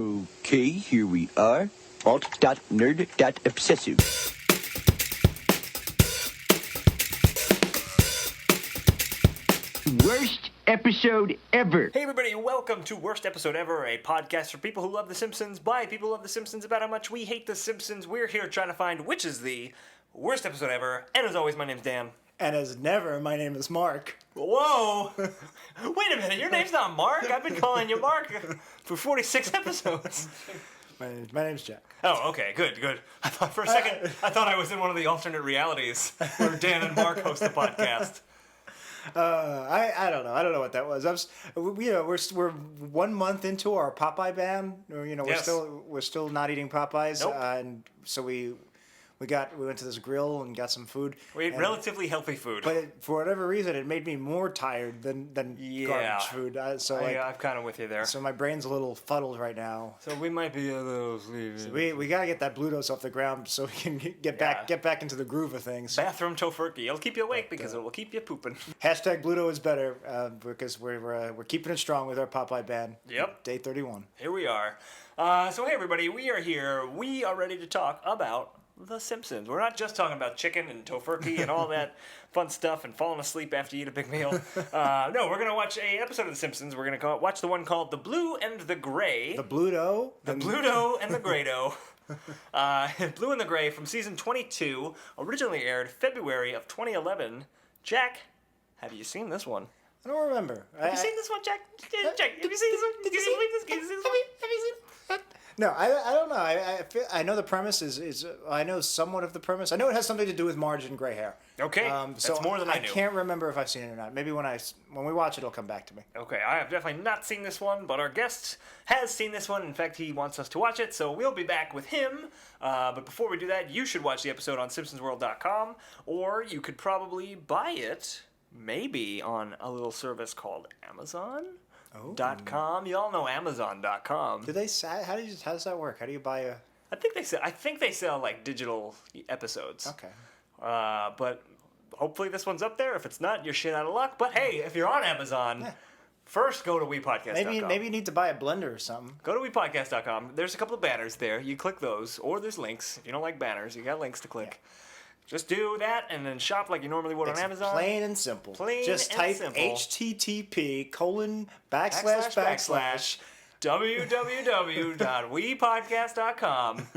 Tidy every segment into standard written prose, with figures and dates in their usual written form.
Okay, here we are. Alt.nerd.obsessive. Worst episode ever. Hey everybody, welcome to Worst Episode Ever, a podcast for people who love The Simpsons, by people who love The Simpsons, about how much we hate The Simpsons. We're here trying to find which is the worst episode ever, and as always, my name's Dan. And as never, my name is Mark. Whoa! Wait a minute, your name's not Mark? I've been calling you Mark for 46 episodes. My name's Jack. Oh, okay, good. I thought for a second, I thought I was in one of the alternate realities where Dan and Mark host the podcast. I don't know. I don't know what that was. We're 1 month into our Popeye ban. Yes. We're still not eating Popeyes. Nope. And so we went to this grill and got some food. We ate relatively healthy food. But for whatever reason, it made me more tired than garbage food. I'm kind of with you there. So my brain's a little fuddled right now. So we might be a little sleepy. We gotta get that Blue Dose off the ground so we can get back into the groove of things. Bathroom tofurkey. It'll keep you awake because it will keep you pooping. Hashtag Bluto is better because we're keeping it strong with our Popeye ban. Yep. Day 31. Here we are. So hey everybody, we are here. We are ready to talk about The Simpsons. We're not just talking about chicken and tofurkey and all that fun stuff and falling asleep after you eat a big meal. No, we're going to watch an episode of The Simpsons. We're going to watch the one called The Blue and the Gray. The Bluto. The Bluto and the Grado. Blue and the Gray from season 22, originally aired February of 2011. Jack, have you seen this one? I don't remember. Have you seen this one, Jack? Jack, have you seen this one? Did you see this one? Have you seen it? No, I don't know. I know the premise is I know somewhat of the premise. I know it has something to do with Marge and gray hair. Okay, so that's more than I knew. I can't remember if I've seen it or not. Maybe when we watch it, it'll come back to me. Okay, I have definitely not seen this one, but our guest has seen this one. In fact, he wants us to watch it, so we'll be back with him. But before we do that, you should watch the episode on SimpsonsWorld.com, or you could probably buy it, maybe on a little service called Amazon. .com. You all know Amazon.com. Do they say how does that work? How do you buy a? I think they sell like digital episodes. Okay. But hopefully this one's up there. If it's not, you're shit out of luck. But hey, if you're on Amazon, first go to WePodcast.com. Maybe you need to buy a blender or something. Go to WePodcast.com. There's a couple of banners there. You click those, or there's links. If you don't like banners, you got links to click. Yeah. Just do that and then shop like you normally would on Amazon. Plain and simple. Just type http:// www.wepodcast.com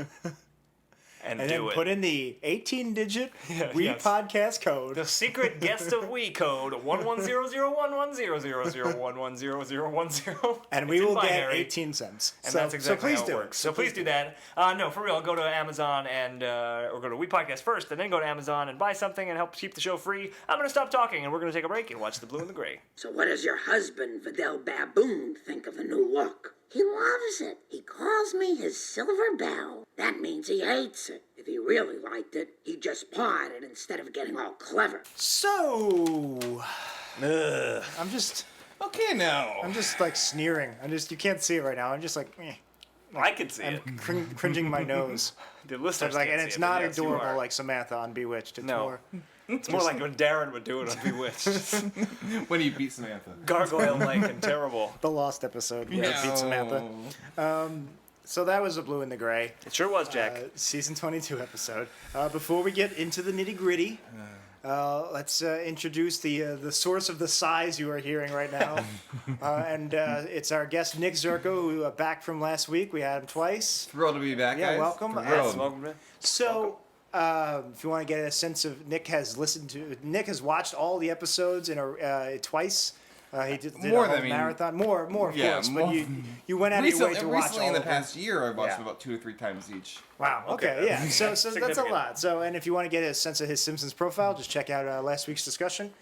and do then it. Put in the 18-digit WePodcast code. The secret guest of We code 1100110000110010. And we will get 18 cents. And that's exactly how it works. So please do that. No, for real, go to Amazon and or go to We Podcast first, and then go to Amazon and buy something and help keep the show free. I'm going to stop talking, and we're going to take a break and watch The Blue and the Gray. So what does your husband, Vidal Baboon, think of the new look? He loves it. He calls me his silver bell. That means he hates it. If he really liked it, he'd just paw at it instead of getting all clever. So, I'm just okay now. I'm just like sneering. You can't see it right now. I'm just like, I can see it. Cringing my nose. The listeners like, can't and it's see not it, yes, adorable like Samantha on Bewitched. It's more like when Darren would do it on Bewitched. When he beat Samantha. Gargoyle-like and terrible. The Lost episode where he beat Samantha. So that was The Blue and the Gray. It sure was, Jack. Season 22 episode. Before we get into the nitty-gritty, let's introduce the source of the sighs you are hearing right now. It's our guest, Nick Zurko, who back from last week. We had him twice. Thrilled to be back, guys. Yeah, welcome. Welcome. So, if you want to get a sense of Nick has watched all the episodes twice. He did a whole marathon. More, of course. But you went out of your way to watch all recently in the past year, I've watched them about 2 or 3 times each. Wow. Okay. Yeah. So that's a lot. So, and if you want to get a sense of his Simpsons profile, just check out last week's discussion.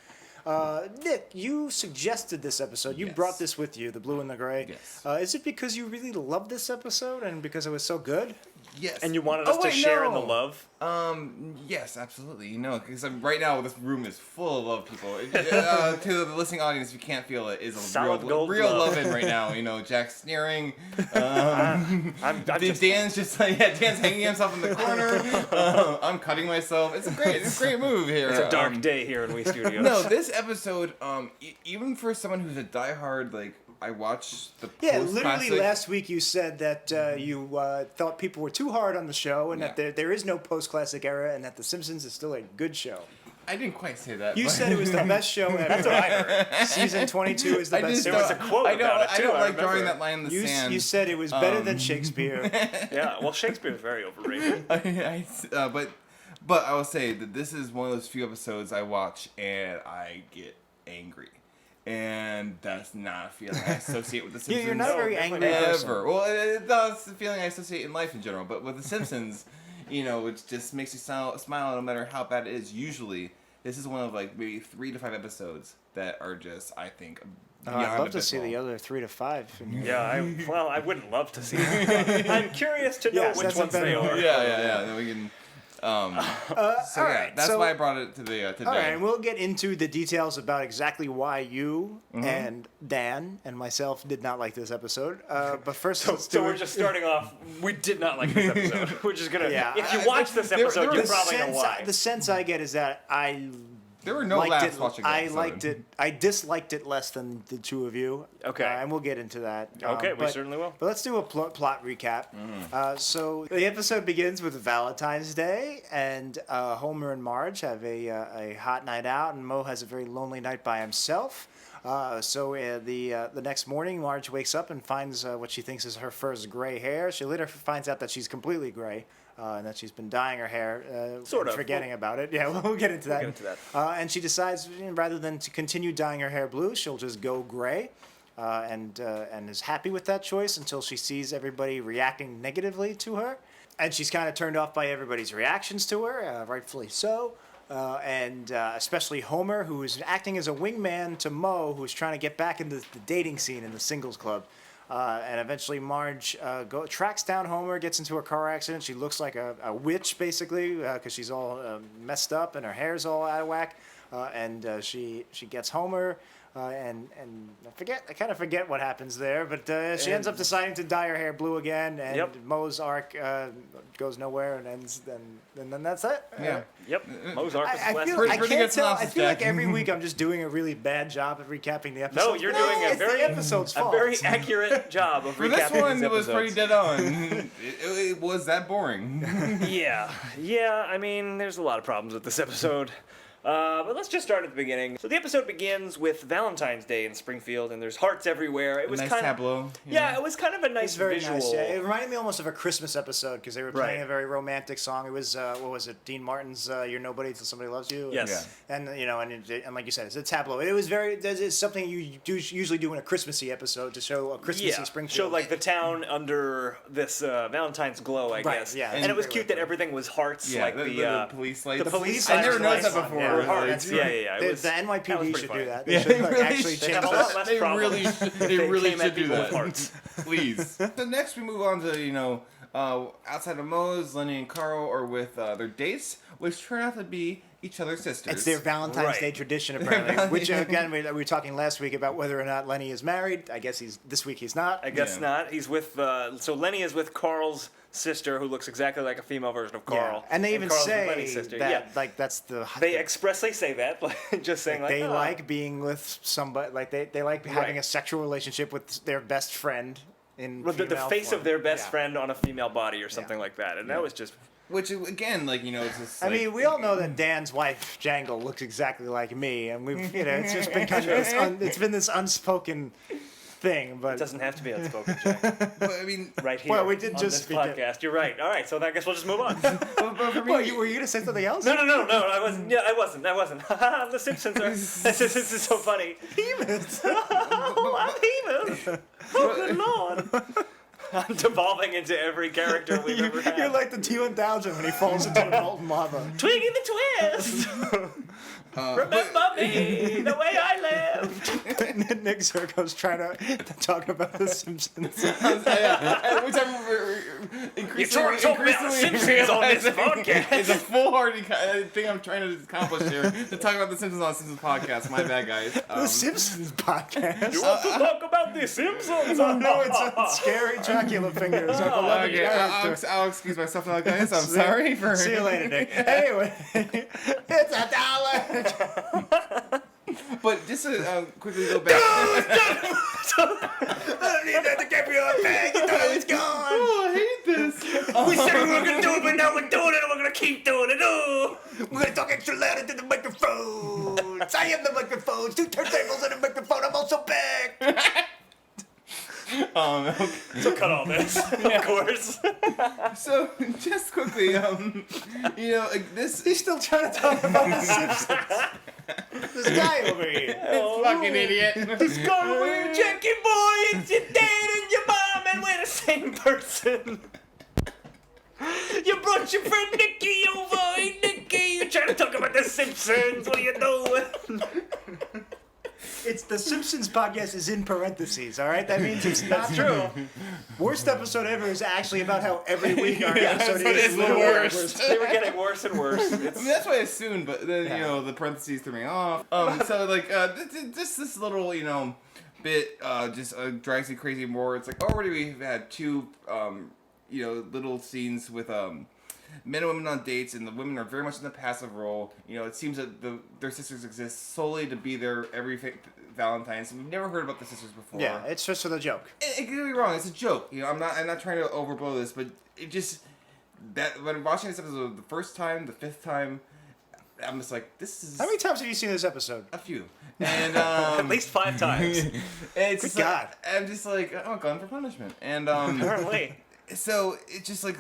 Nick, you suggested this episode. You brought this with you, The Blue and the Gray. Yes. Is it because you really loved this episode and because it was so good? Yes. And you wanted us to share in the love? Yes, absolutely. Because right now this room is full of love people. To the listening audience, if you can't feel it, is a solid real love in right now. Jack's sneering. Dan's just Dan's hanging himself in the corner. I'm cutting myself. It's a great move here. It's a dark day here in We Studios. No, this episode, even for someone who's a diehard I watched the Yeah, post-classic. literally last week you said that you thought people were too hard on the show and that Yeah. there is no post-classic era and that The Simpsons is still a good show. I didn't quite say that. You but- said it was the best show ever. That's what I heard. Season 22 is the I best just There was show. a quote I don't, about it, I too, don't I like drawing remember. that line in the You sand. said it was better than Shakespeare. Yeah, well, Shakespeare is very overrated. But I will say that this is one of those few episodes I watch and I get angry. And that's not a feeling I associate with The Simpsons. You're not a very definitely angry not. person. ever. Well, that's the feeling I associate in life in general. But with The Simpsons, it just makes you smile no matter how bad it is. Usually, this is one of like maybe 3 to 5 episodes that are just, I think, beyond I'd love to see abysmal. the other 3 to 5. Yeah, I wouldn't love to see them. I'm curious to know Yes, which that's a ones they better are. word. Yeah. Then we can. So all yeah, right, that's so- why I brought it to the today. All right, and we'll get into the details about exactly why you and Dan and myself did not like this episode. But first, let's do So we're it. just starting off. We did not like this episode. We're just gonna. Yeah. If you watch this there episode, were you the probably know sense, why. the sense I get is that I There were no liked laughs it. watching that I episode. liked it. I disliked it less than the two of you. Okay. And we'll get into that. Okay, we but- certainly will. But let's do a plot recap. So the episode begins with Valentine's Day, and Homer and Marge have a hot night out, and Moe has a very lonely night by himself. The next morning, Marge wakes up and finds what she thinks is her first gray hair. She later finds out that she's completely gray. And that she's been dyeing her hair, Sort and of. forgetting about it. Yeah, we'll get into that. get into that. And she decides, rather than to continue dyeing her hair blue, she'll just go gray, and is happy with that choice until she sees everybody reacting negatively to her, and she's kind of turned off by everybody's reactions to her, rightfully so. And especially Homer, who is acting as a wingman to Moe, who's trying to get back into the dating scene in the singles club. And eventually Marge tracks down Homer, gets into a car accident. She looks like a witch, basically, because she's all messed up and her hair's all out of whack. And she gets Homer, and I kind of forget what happens there, but she ends up deciding to dye her hair blue again, and Yep. Moe's arc goes nowhere and ends. Then that's it. Yeah. Yep. Moe's arc is I last. feel, Pretty I good can't tell. I synopsis, feel like Jack. every week I'm just doing a really bad job at recapping the episode. No, you're doing a it's very the episode's a fault. very accurate job of For recapping this one, these it was pretty episodes. dead on. it was that boring. Yeah. I mean, there's a lot of problems with this episode. But let's just start at the beginning. So the episode begins with Valentine's Day in Springfield, and there's hearts everywhere. It was Nice kind of tableau. Yeah, it was kind of a nice It's very visual. nice. Yeah, it reminded me almost of a Christmas episode because they were playing Right. a very romantic song. It was what was it? Dean Martin's "You're Nobody Till Somebody Loves You." Yes. And and like you said, it's a tableau. It was it's something you usually do in a Christmassy episode to show a Christmassy Yeah, Springfield. show like the town under this Valentine's glow, I Right, guess. yeah, and that's it was a great cute way that to- everything was hearts, Yeah, like the police lights. the police I never lights noticed that on, before. yeah, really. hearts. Yeah. It The, was, the that was NYPD pretty should funny. do that. They Yeah, should they like, really actually should. They change have a that. lot less They problems really should. if They really came at should do people with that. hearts. Please. So next we move on to outside of Moe's, Lenny and Carl are with their dates, which turn out to be each other's sisters. It's their Valentine's Right. Day tradition, apparently. Which again, we were talking last week about whether or not Lenny is married. I guess this week he's not. I guess Yeah. not. He's with so Lenny is with Carl's sister, who looks exactly like a female version of Carl. And they even Carl's with say Lenny's sister. that Yeah. like that's the They expressly say that, like, just saying like they oh. like being with somebody, like they like having Right. a sexual relationship with their best friend in With the female face form. of their best Yeah. friend on a female body or something like that, and that was just Which again, it's just. I mean, we all know that Dan's wife Jangle looks exactly like me, and we've it's just been kind of it's been this unspoken thing, but it doesn't have to be unspoken, Jack. But I mean, Right here. Well, we did on just this begin. podcast. You're right. All right, so I guess we'll just move on. What, were you gonna say something else? No, I wasn't. Yeah, I wasn't. The Simpsons are. This is so funny. Demons. Oh, I'm Hemus. Oh, good lord. I'm devolving into every character we've ever had. You're like the T-1000 when he falls into the molten lava. Twiggy the Twist. Remember me the way I lived. Nick Zurko's trying to talk about the Simpsons. which I'm increasingly, talk about the Simpsons on this podcast. It's a foolhardy thing I'm trying to accomplish here. To talk about the Simpsons on the Simpsons podcast. My bad, guys. The Simpsons podcast. You want to talk about the Simpsons? No, it's a scary Dracula fingers. Our beloved Okay, character. I'll excuse myself now, guys. I'm sorry for. See you later, Nick. Anyway, it's $1. But just to quickly go back. I don't need that DiCaprio bag. You thought I was gone. Oh, I hate this. We said we weren't gonna do it, but now we're doing it, and we're gonna keep doing it. Oh. We're gonna talk extra loud into the microphone. I am the microphone. 2 turntables and a microphone. I'm also back. Okay. So cut all this, of course. So just quickly, you know, like, this He's still trying to talk about the Simpsons. This guy over here. fucking idiot. He's gone away, Jackie boy. It's your dad and your mom, and we're the same person. You brought your friend Nicky over. Hey, Nicky, you're trying to talk about the Simpsons. What are you doing? It's the Simpsons podcast is in parentheses, all right? That means it's not true. Worst episode ever is actually about how every week our episode is the worst. They were getting worse and worse. I mean, that's what I assumed, but then, you know, the parentheses threw me off. So, like, just this little, you know, bit just drives me crazy more. It's like, already we've had 2, you know, little scenes with men and women on dates, and the women are very much in the passive role. You know, it seems that their sisters exist solely to be there every Valentine's. We've never heard about the sisters before. Yeah, it's just for the joke. It could be wrong. It's a joke. You know, I'm not trying to overblow this, but it just that when watching this episode the first time, the 5th time, I'm just like, this is How many times have you seen this episode? a few, and At least 5 times. it's Good just like, God. I'm just like, oh, gone for punishment, and Apparently. so it's just like.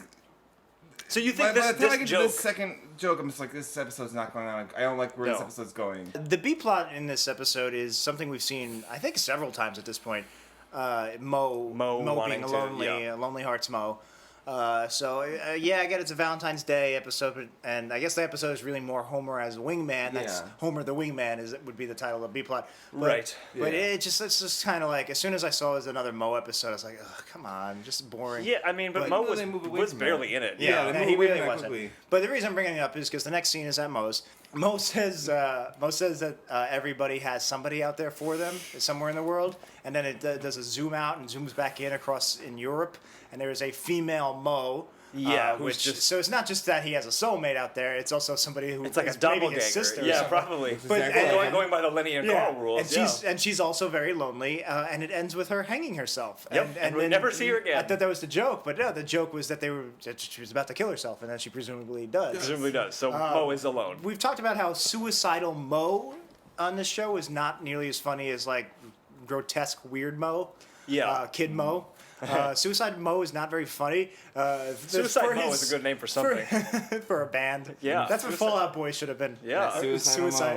So you By think the time I this get to joke? this second joke, I'm just like, this episode's not going on. I don't like where this No. episode's going. The B plot in this episode is something we've seen, I think, several times at this point. Mo wanting being a to- lonely, yeah. lonely hearts Mo. Yeah, I get it's a Valentine's Day episode, and I guess the episode is really more Homer as a wingman. That's Yeah. Homer the Wingman would be the title of B plot. Right. But Yeah. it's just kind of like as soon as I saw it was another Mo episode, I was like, oh, come on, just boring. Yeah, I mean, but But- Mo Well, was, they move away was from barely that. in it. Yeah, they move he away really from that wasn't. quickly. But the reason I'm bringing it up is because the next scene is at Mo's. Mo says that everybody has somebody out there for them somewhere in the world, and then it does a zoom out and zooms back in Europe, and there is a female Mo. Yeah, which who's just- so it's not just that he has a soulmate out there; it's also somebody who It's like a is maybe doppelganger. his sister. or Yeah, something. probably. But- exactly and- like Going by the Lenny and Carl rules. and she's also very lonely, and it ends with her hanging herself. Yep, and we then- never see her again. I thought that was the joke, but no, the joke was that she was about to kill herself, and then she presumably does. Presumably does. So Mo is alone. We've talked about how suicidal Mo on this show is not nearly as funny as like grotesque weird Mo. Yeah. Kid Mo. Suicide Mo is not very funny. Suicide Mo is a good name for something. for a band. Yeah. That's what Suicide- Fall Out Boy should have been. Yeah.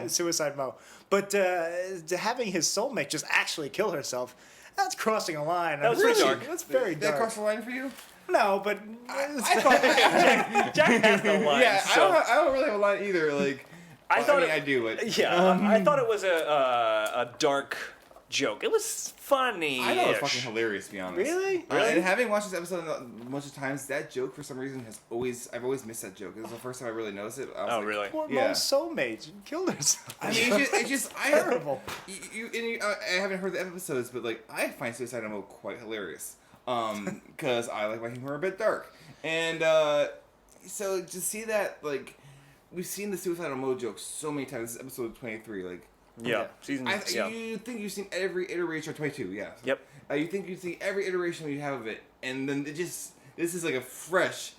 Suicide Mo. But having his soulmate just actually kill herself, that's crossing a line. That was pretty dark. That's very That dark. crossed the line for you? No, but I thought, Jack has no lines. yeah, so I don't really have a line either. Like, I well, thought I mean, it- I do, but yeah, I thought it was a dark joke. It was funny. I thought it was fucking hilarious, to be honest. Really? And having watched this episode a bunch of times, that joke for some reason I've always missed that joke. It was the first time I really noticed it. I was Oh, like, really? poor Yeah. Mo's soulmate killed herself. I mean, it's just Terrible. I haven't heard the episodes, but like I find Suicide Mo quite hilarious. Because I like my humor a bit dark, and so to see that, like, we've seen the Suicide Mo joke so many times. This is episode 23, like. Yeah. Season. Yeah. You think you've seen every iteration of 22, yeah. Yep. You think you see every iteration you have of it, and then this is like a fresh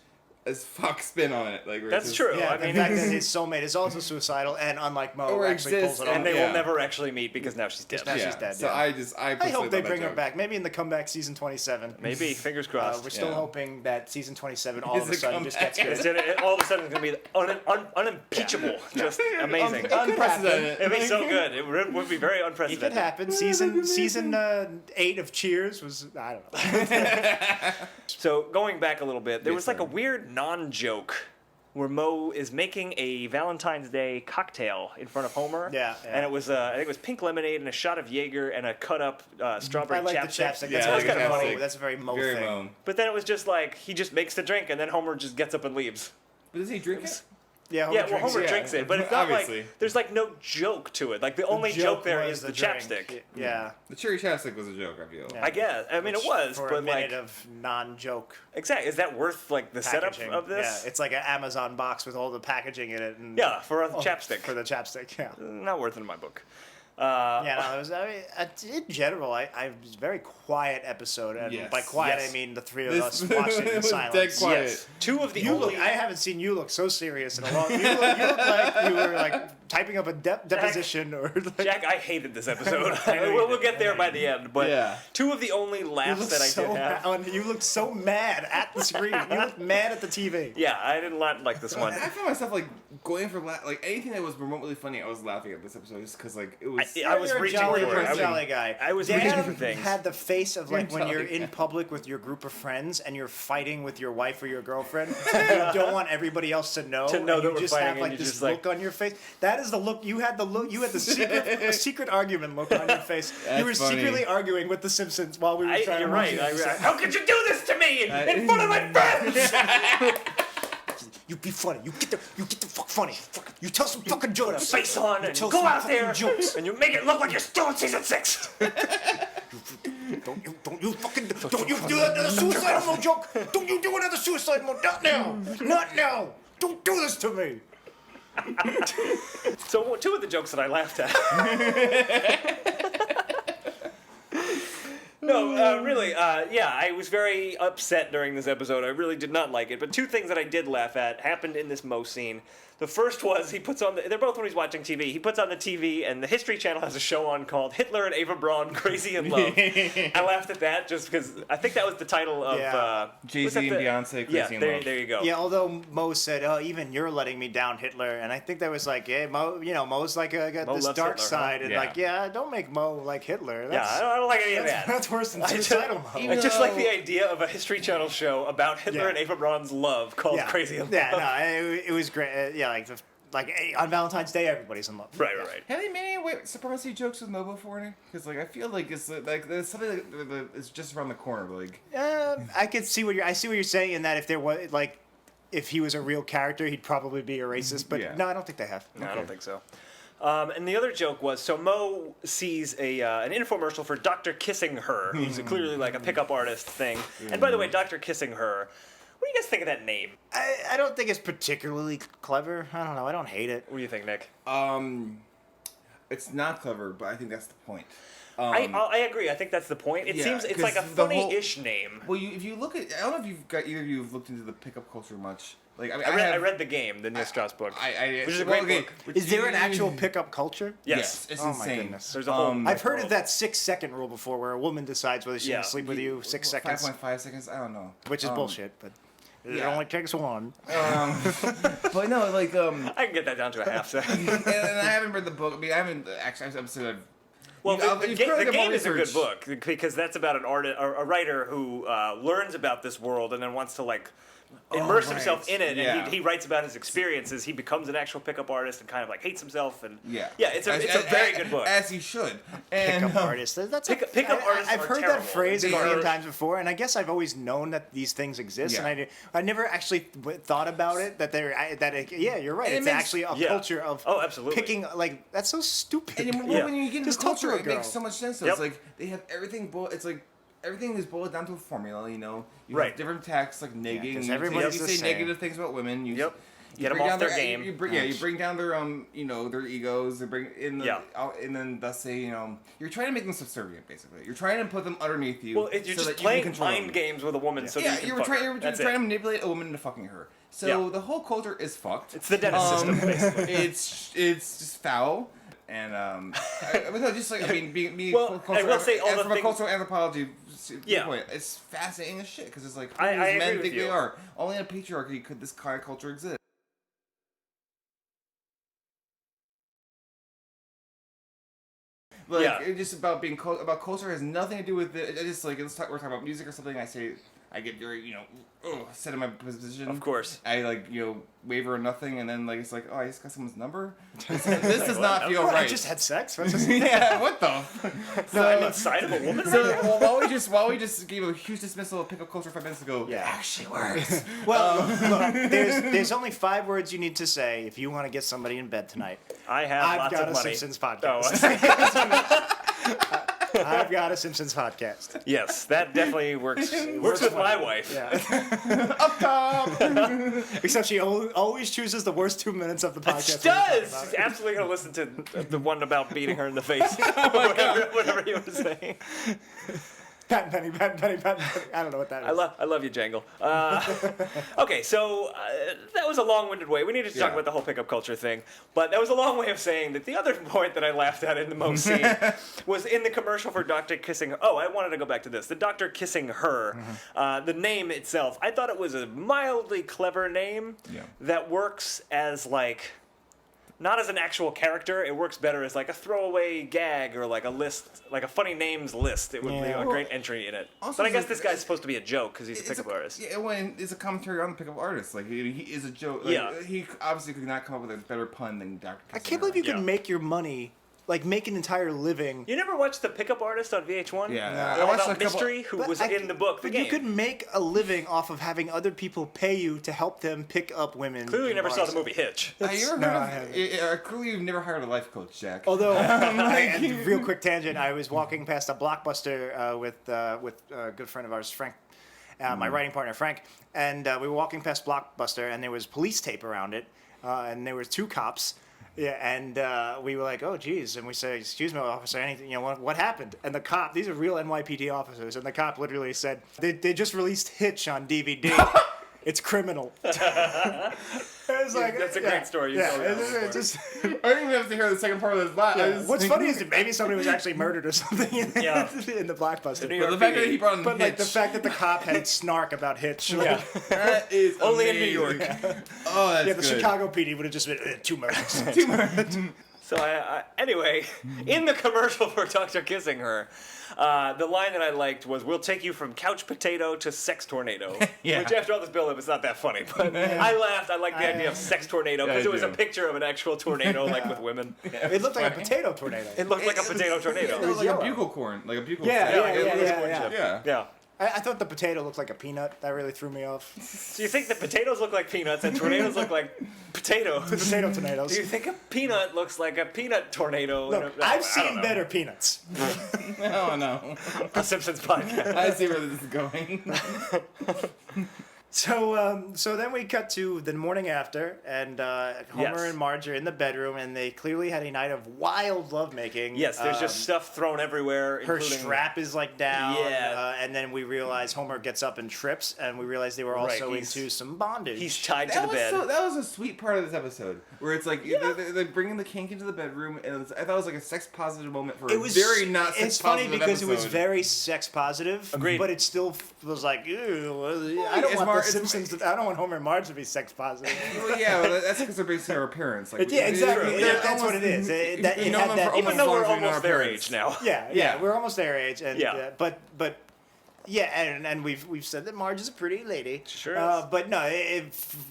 as fuck spin on it. Like where That's it's true. just- Yeah, I the mean, fact that his soulmate is also suicidal and, unlike Mo, Or actually exists, pulls it off. and they Yeah. will never actually meet because now she's dead. Now Yeah. she's dead, So yeah. I I personally hope they love that bring her joke. back. Maybe in the comeback season 27. Maybe. Fingers crossed. We're still Yeah. hoping that season 27 all Is of a the sudden just gets comeback. good. All of a sudden it's going to be unimpeachable. Just amazing. Unprecedented. It'd be so good. It would be very It unprecedented. could happen. Season 8 of Cheers was, I don't know. So going back a little bit, there Yes, was like sir. a weird non-joke where Mo is making a Valentine's Day cocktail in front of Homer. Yeah, yeah. And it was I think it was pink lemonade and a shot of Jaeger and a cut up strawberry I like the chapstick. chapstick. Yeah, That's, I that's like kind of chapstick. funny. That's a very Mo Very thing. moan. But then it was just like he just makes the drink and then Homer just gets up and leaves. But does he drink it? Yeah, Yeah, well, Homer yeah. drinks it, but it's not Obviously. like there's like no joke to it. Like the only joke there was is the drink. chapstick. Yeah. The cherry chapstick was a joke, I feel. Yeah. I guess. I mean, it was, for a but minute like, of non-joke exactly. Is that worth like the setup packaging. of this? Yeah, it's like an Amazon box with all the packaging in it. And Yeah, for a Oh, chapstick. For the chapstick, yeah. Not worth it in my book. Yeah, no, it was. In general, I was a very quiet episode, and Yes. by quiet Yes. I mean the three of us watching in It was silence. dead quiet. Yes. Two of the You only. look. I haven't seen you look so serious in a long. You look like you were like typing up a deposition or. Like, Jack, I hated this episode. I know you we'll did. get there by the end, but Yeah. two of the only you laughs looked that I so did have. you looked so mad at the screen. You looked mad at the TV. Yeah, I didn't like this one. I found myself like going for like anything that was remotely funny. I was laughing at this episode just because like it was. I was You're a reaching jolly, for it. you're I a was- jolly guy. I was Dan reaching for things. had the face of like You're when you're jolly in guy. public with your group of friends and you're fighting with your wife or your girlfriend. You don't want everybody else to know. To know and that you we're just fighting have and like you this just, like- look on your face. That is the look you had. The look you had the secret, a secret argument look on your face. You were That's funny. secretly arguing with the Simpsons while we were trying You're to right. watch it. How could you do this to me in front of my friends? You be funny. You get the fuck funny. You tell some fucking jokes. Face on and tell go some out fucking there jokes. and you make it look like you're still in season 6. Don't you do another suicide mode joke. Don't you do another suicide mode. Not now. Not now. Don't do this to me. So two of the jokes that I laughed at. No, really, yeah, I was very upset during this episode. I really did not like it. But two things that I did laugh at happened in this Mo scene. The first was he puts on they're both when he's watching TV. He puts on the TV and the History Channel has a show on called Hitler and Ava Braun Crazy in Love. I laughed at that just because I think that was the title of Yeah. Jay-Z and Beyonce, Crazy yeah, in there, Love. there you go. Yeah, although Mo said, "Oh, even you're letting me down, Hitler," and I think that was like, "Yeah, Mo, Mo's like got Mo this loves dark Hitler, huh? side, and Yeah. like, yeah, don't make Mo like Hitler. Yeah, That's, I don't like any of that. that's worse than I just- suicidal Mo." I just like the idea of a History Channel show about Hitler Yeah. and Ava Braun's love called Yeah, Crazy in Love. yeah, no, it was great. Yeah, like on Valentine's Day, everybody's in love. Right. Have they made any white supremacy jokes with Mo before? Because like I feel like it's like there's something that is just around the corner. Like I could see I see what you're saying in that if there was like, if he was a real character, he'd probably be a racist. But Yeah. no, I don't think they have. No, I don't think so. And the other joke was, so Mo sees an infomercial for Dr. Kissing Her, who's clearly like a pickup artist thing. And by the way, Dr. Kissing Her, what do you guys think of that name? I don't think it's particularly clever. I don't know. I don't hate it. What do you think, Nick? it's not clever, but I think that's the point. I agree. I think that's the point. It yeah, seems it's like a 'cause the whole- funny-ish name. Well, if you look at, I don't know if either of you have looked into the pickup culture much. Like I mean, I read the game, the Neil Strauss book. which is a great book. Is there an actual pickup culture? Yes. It's Oh my insane. goodness. There's a whole. I've heard of that 6-second rule before, where a woman decides whether she's Yeah. gonna sleep with you 6 seconds, 5.5 seconds. I don't know. which is bullshit. But it yeah. only takes one. But no, like I can get that down to a half second. and I haven't read the book. I mean, I haven't actually. Well, the you've game, clearly the done more game is a good research. book because that's about an artist, a writer who learns about this world and then wants to like immerse right. himself in it, and Yeah. he writes about his experiences. He becomes an actual pickup artist and kind of like hates himself, and Yeah, it's a very good book. As he should. And Pickup artists. That's Pickup artists I've are heard terrible. that phrase a They million are- times before, and I guess I've always known that these things exist, Yeah. and I never actually thought about it. Yeah, you're right. And it It's makes- actually a yeah. culture of Oh, absolutely. picking. Like that's so stupid. And Yeah. when you get into Just talk to culture, a it makes girl. so much sense. Though. Yep. It's like they have everything. It's like everything is boiled down to a formula. You know, you Right. have different texts like negging. 'cause you everybody's say the same. negative things about women. You Yep. you Get 'em bring off down their game. You bring down their their egos. They bring in the Yeah. and then thus say you're trying to make them subservient. Basically, you're trying to put them underneath you. Well, you're so just that you playing can control mind them. games with a woman, so that Yeah, you can you're fuck trying. her. You're That's trying to it. manipulate a woman into fucking her. So Yeah. the whole culture is fucked. It's the Dennis system, basically. It's just foul. And but no, just like I mean, being Well, I will say all the from a things- cultural anthropology Yeah. point, it's fascinating as shit because it's like who I does agree men with think you. they are? Only in a patriarchy could this kind of culture exist. Like Yeah. it's just about being about culture has nothing to do with it. I just like we're talking about music or something. I say I get very set in my position. Of course. I waver or nothing, and then it's like I just got someone's number. This does not feel What, right. I just had sex. What's this? yeah, what the? I'm inside of a woman. So while we just gave a huge dismissal of pickup culture 5 minutes ago, Yeah. it actually works. Well, look, there's only 5 words you need to say if you want to get somebody in bed tonight. I have I've lots got of a money. Simpsons podcast. Oh, I've got a Simpsons podcast. Yes, that definitely works with my wife. Yeah. Up top. Except she always chooses the worst 2 minutes of the podcast. She does. She's absolutely gonna listen to the one about beating her in the face. whatever you were saying. Pat Penny. I don't know what that is. I love you, Jangle. Okay, so that was a long-winded way. We needed to talk about the whole pickup culture thing, but that was a long way of saying that the other point that I laughed at in the most scene was in the commercial for Doctor Kissing. Oh, I wanted to go back to this. The Doctor Kissing Her. The name itself, I thought it was a mildly clever name that works as like. Not as an actual character, it works better as like a throwaway gag or like a list, like a funny names list. It would be a great entry in it. Also, But I guess this guy's supposed to be a joke because he's a pickup artist. Yeah, well, it's a commentary on the pickup artist. Like he is a joke. Like, he obviously could not come up with a better pun than Dr. I can't believe you can make your money, like make an entire living. You never watched The Pickup Artist on VH1? Yeah, All I watched about a couple. Mystery, who was in the book, the But game. you could make a living off of having other people pay you to help them pick up women. Clearly you in never saw bars. the movie Hitch. You ever No, I heard haven't. of? Clearly, you've never hired a life coach, Jack. Although, and real quick tangent, I was walking past a Blockbuster with a good friend of ours, Frank, my writing partner, Frank, and we were walking past Blockbuster, and there was police tape around it, and there were two cops. Yeah, and we were like, "Oh, geez," and we say, "Excuse me, officer, anything? You know, what happened?" And the cop, these are real NYPD officers, and the cop literally said, "They just released Hitch on DVD. It's criminal." It was like, That's a great story. You told me that before. it just. I didn't even have to hear the second part of this line. Yeah. What's funny is that maybe somebody was actually murdered or something in the Blockbuster. New York the fact PD. that he brought in But like the Hitch, fact that the cop had snark about Hitch. Like, that is Only in New amazing. York. Oh, that's yeah, the good. Chicago PD would have just been 2 murders. So anyway, in the commercial for Dr. Kissing Her, the line that I liked was, "We'll take you from couch potato to sex tornado." Yeah. Which after all this build-up, it's not that funny. But I laughed. I liked the idea of sex tornado because Yeah, it was I a do. picture of an actual tornado, like with women. It looked like a potato tornado. It looked like a potato tornado. It was like yellow. a bugle corn, like a bugle. Yeah, corn. yeah, it yeah, was yeah, corn yeah. chip. Yeah. Yeah. I thought the potato looked like a peanut. That really threw me off. So you think the potatoes look like peanuts and tornadoes look like potatoes? Potato tornadoes. Do you think a peanut looks like a peanut tornado? Look, I've seen better peanuts. Oh no. A Simpsons podcast. I see where this is going. So then we cut to the morning after, and Homer Yes. and Marge are in the bedroom, and they clearly had a night of wild lovemaking. Yes, there's just stuff thrown everywhere. her including strap is like down. Yeah. And then we realize Homer gets up and trips, and we realize they were also he's- into some bondage. He's tied to the bed. That was a sweet part of this episode, where it's like they're bringing the kink into the bedroom, and I thought it was like a sex positive moment for It was a very not sex It's funny positive because it was episode. very sex positive. Agreed. But it still was like, ew, I don't it's want Mar- the it's- Simpsons. I don't want Homer and Marge to be sex positive. Well, yeah, well, that's because they're based on our appearance. Like, Yeah, exactly. they're That's almost- what it is. It we've known had them that- for Even almost though as long we're as we've known almost our their parents. age now. Yeah, Yeah. we're almost their age, and Yeah. but yeah, and we've said that Marge is a pretty lady. Sure is. But no,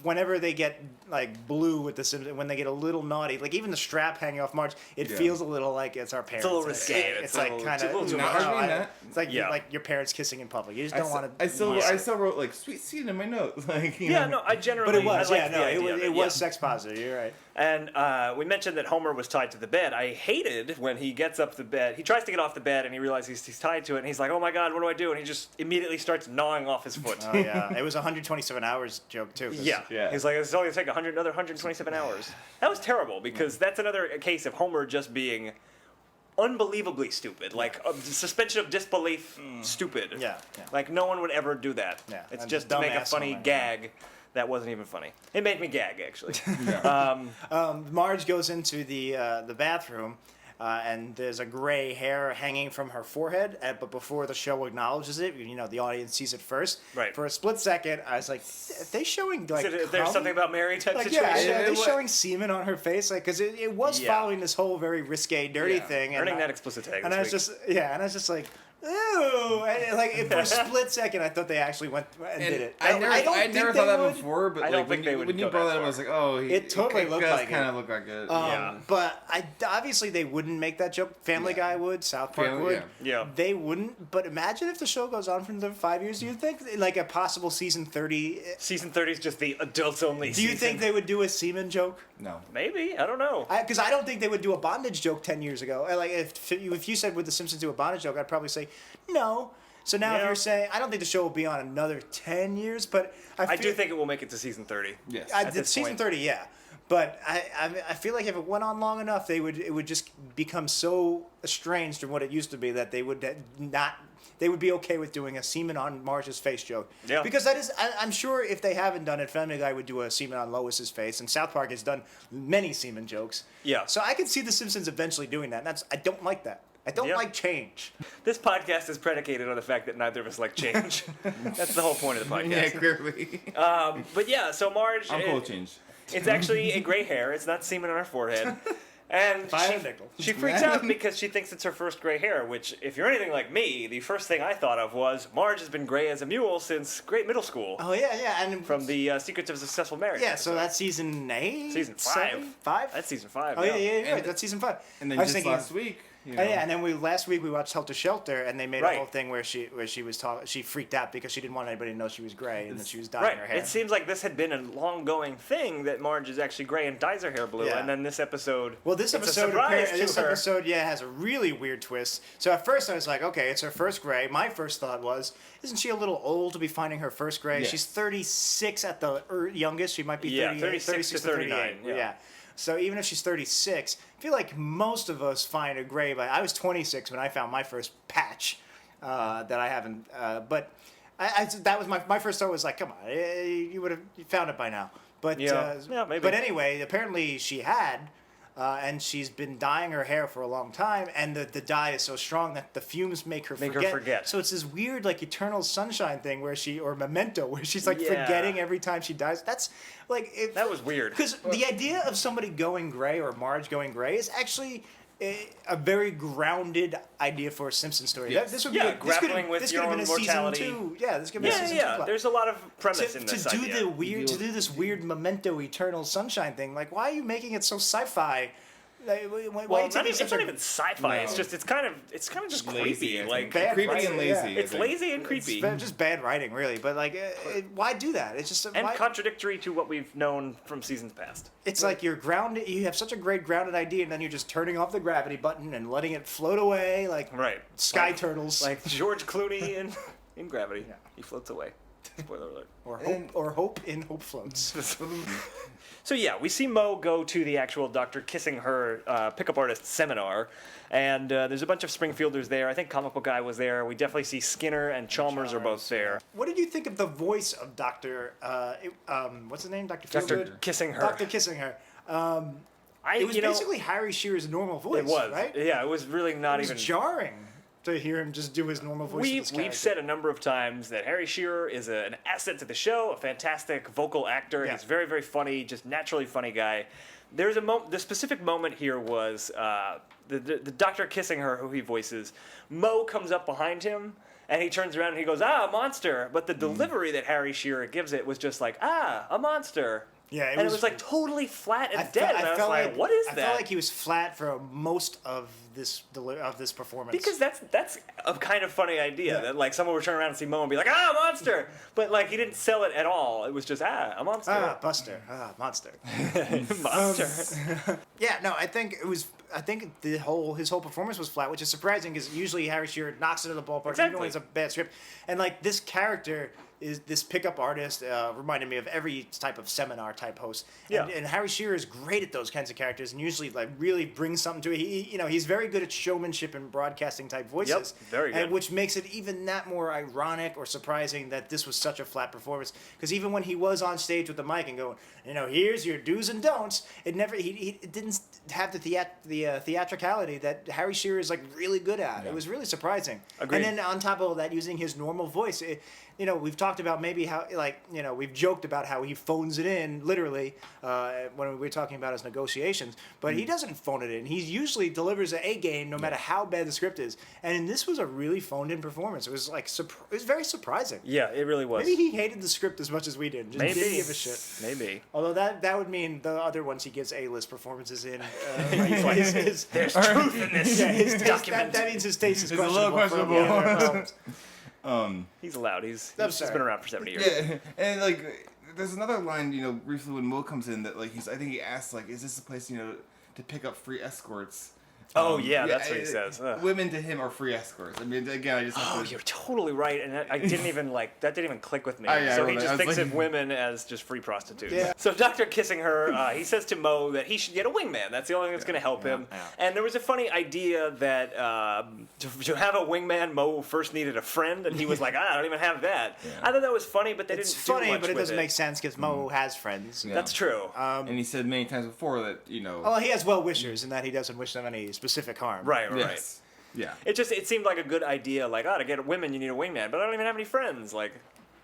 whenever they get like blue with the Simpsons, when they get a little naughty, like even the strap hanging off Marge, it Yeah. feels a little like it's our parents. a little risque. It's It's a like little- kind it's a little of too much. That. It's like Yeah. like your parents kissing in public. You just don't want to. I still wrote like sweet scene in my notes. Like, you Yeah, know. no, I generally. But it was, I liked yeah, the no, idea of it was yeah. sex positive. You're right. And we mentioned that Homer was tied to the bed. I hated when he gets up the bed. He tries to get off the bed and he realizes he's tied to it. And he's like, "Oh my God, what do I do?" And he just immediately starts gnawing off his foot. Oh yeah, it was a 127 hours joke too. 'cause- Yeah. He's like, "It's only gonna take another 127 hours." That was terrible because that's another case of Homer just being unbelievably stupid, like suspension of disbelief, stupid. Yeah. Like no one would ever do that. Yeah, It's and just to make a dumbass funny Homer, gag that wasn't even funny. It made me gag actually. Marge goes into the bathroom, and there's a gray hair hanging from her forehead. But before the show acknowledges it, the audience sees it first. Right. For a split second, I was like, "Are they showing like There's cum?" something about Mary type Like, situation. yeah, are they It wa- showing semen on her face? Like, because it was Yeah. following this whole very risque, dirty Yeah. thing. And Earning that explicit tag. And this I was week. just, and I was just like, Ew! And, like for a split second, I thought they actually went and did it. I don't never think thought they that would. before, but I don't like think they would when you go brought that that up, I far. was like, oh, It totally looked does like kind it. of look like it. But obviously they wouldn't make that joke. Family Guy would, South Park Family- would. yeah. They wouldn't. But imagine if the show goes on for another 5 years. Do you think like a possible season 30? Season 30 is just the adults only. Do you think they would do a semen joke? No. Maybe, I don't know. Because I don't think they would do a bondage joke 10 years ago. Like if you said would the Simpsons do a bondage joke, I'd probably say no. So now if Yeah. you're saying I don't think the show will be on another 10 years, but I do think it will make it to season 30. Yes. at this season point. 30, yeah. But I feel like if it went on long enough, it would just become so estranged from what it used to be that they would be okay with doing a semen on Marge's face joke. Yeah. Because I'm sure if they haven't done it, Family Guy would do a semen on Lois's face, and South Park has done many semen jokes. Yeah. So I could see the Simpsons eventually doing that. And I don't like that. I don't Yeah. like change. This podcast is predicated on the fact that neither of us like change. That's the whole point of the Yeah, podcast. clearly. But yeah, so Marge, I'm cool with change. it's actually a gray hair. It's not semen on her forehead. And Buy a nickel. she freaks out because she thinks it's her first gray hair, which, if you're anything like me, the first thing I thought of was Marge has been gray as a mule since great middle school. Oh, yeah. And From the Secrets of a Successful Marriage. Yeah, so that's season 8? Season 5. 7? 5? That's season 5. Oh, yeah, right. That's season 5. And then I was just thinking, last week, you know, Oh yeah, and then last week we watched Helter Shelter, and they made a Right. whole thing where she was talking. She freaked out because she didn't want anybody to know she was gray, and that she was dyeing Right. her hair. It seems like this had been a long-going thing that Marge is actually gray and dyes her hair blue, Yeah. and then this episode. Well, this it's a episode, surprise to this her. episode, has a really weird twist. So at first I was like, okay, it's her first gray. My first thought was, isn't she a little old to be finding her first gray? Yes. She's 36 at the youngest. She might be Yeah, 38, 36 to 39, 38. yeah. So even if she's 36, I feel like most of us find a gray. But I was 26 when I found my first patch that I haven't. But that was my first thought was like, come on, you would have found it by now. But Yeah, maybe. But anyway, apparently she had. And she's been dyeing her hair for a long time, and the dye is so strong that the fumes make her forget. So it's this weird, like, Eternal Sunshine thing or Memento, where she's, like, Yeah. forgetting every time she dyes. That's, like... That was weird. Because the idea of somebody going gray, or Marge going gray, is actually a very grounded idea for a Simpsons story. Yes. This would Yeah, be this grappling could, with this your could have own been a mortality. season 2. Yeah, this could be a Yeah, season 2 yeah. plot. There's a lot of premise in To this do idea. to do this weird Memento Eternal Sunshine thing, like, why are you making it so sci-fi? Like, why are you Well, taking it's such not a- even sci-fi. No. It's just it's kind of just Lazy, creepy. I Like think. Bad creepy writing, and lazy. yeah. I it's think. lazy and creepy Just bad writing, really. But like, why do that? It's just and why, contradictory to what we've known from seasons past. it's like you're grounded. You have such a great grounded idea, and then you're just turning off the gravity button and letting it float away like Right. sky turtles, Like George Clooney in Gravity. He floats away. Spoiler alert. or hope in Hope Floats. So yeah, we see Mo go to the actual Dr. Kissing Her pickup artist seminar, and there's a bunch of Springfielders there. I think Comic Book Guy was there. We definitely see Skinner and Chalmers are both there. What did you think of the voice of Doctor? What's his name? Dr. Dr. Feelgood? Kissing Her. Dr. Kissing Her. It was basically Harry Shearer's normal voice. it was right. Yeah, it was really not It was even. jarring to hear him just do his normal voice. of this We've character. said a number of times that Harry Shearer is an asset to the show, a fantastic vocal actor. Yeah. He's very, very funny, just naturally funny guy. There's the specific moment here was the Doctor Kissing Her, who he voices. Mo comes up behind him, and he turns around and he goes, "Ah, a monster!" But the delivery that Harry Shearer gives it was just like, "Ah, a monster." Yeah, and it was like totally flat and I dead. And I was felt like, "What is that?" I felt like he was flat for most of this performance. Because that's a kind of funny idea Yeah. that like someone would turn around and see Mo and be like, "Ah, a monster!" But like he didn't sell it at all. It was just a monster, Buster, monster. monster. Yeah, no, I think his whole performance was flat, which is surprising because usually Harry Shearer knocks it in the ballpark even Exactly. when it's a bad script. And like this character is this pickup artist reminded me of every type of seminar type host. And, Yeah. and Harry Shearer is great at those kinds of characters and usually like really brings something to it. He's very good at showmanship and broadcasting type voices. Yep, very good. And which makes it even that more ironic or surprising that this was such a flat performance. Because even when he was on stage with the mic and going, here's your do's and don'ts, it didn't have the theatricality that Harry Shearer is like really good at. Yeah. It was really surprising. Agreed. And then on top of that, using his normal voice, we've talked about maybe how, we've joked about how he phones it in, literally, when we were talking about his negotiations, but he doesn't phone it in. He usually delivers an A game no matter how bad the script is. And this was a really phoned in performance. It was it was very surprising. Yeah, it really was. Maybe he hated the script as much as we did. Just didn't give a shit. Maybe. Although that would mean the other ones he gives A-list performances in. There's truth in this document. That means his taste is It's a questionable. little questionable. He's allowed. He's sorry. been around for 70 years. Yeah, and there's another line, briefly when Will comes in that I think he asks is this a place to pick up free escorts? Oh yeah, that's what he says. Women to him are free escorts. I mean, again, I just have to... You're totally right, and I didn't even that didn't even click with me. Yeah, so he I just was thinks like- of women as just free prostitutes. Yeah. So Dr. Kissing Her, he says to Mo that he should get a wingman. That's the only thing that's going to help him. Yeah. And there was a funny idea that to have a wingman, Mo first needed a friend, and he was like, I don't even have that. Yeah. I thought that was funny, but they It's didn't do funny, much but it with doesn't make sense because Mo has friends. Yeah. That's true. and he said many times before that, Well, he has well-wishers in that he doesn't wish them any specific harm. Right. Yes. Yeah. It seemed like a good idea, to get women you need a wingman, but I don't even have any friends.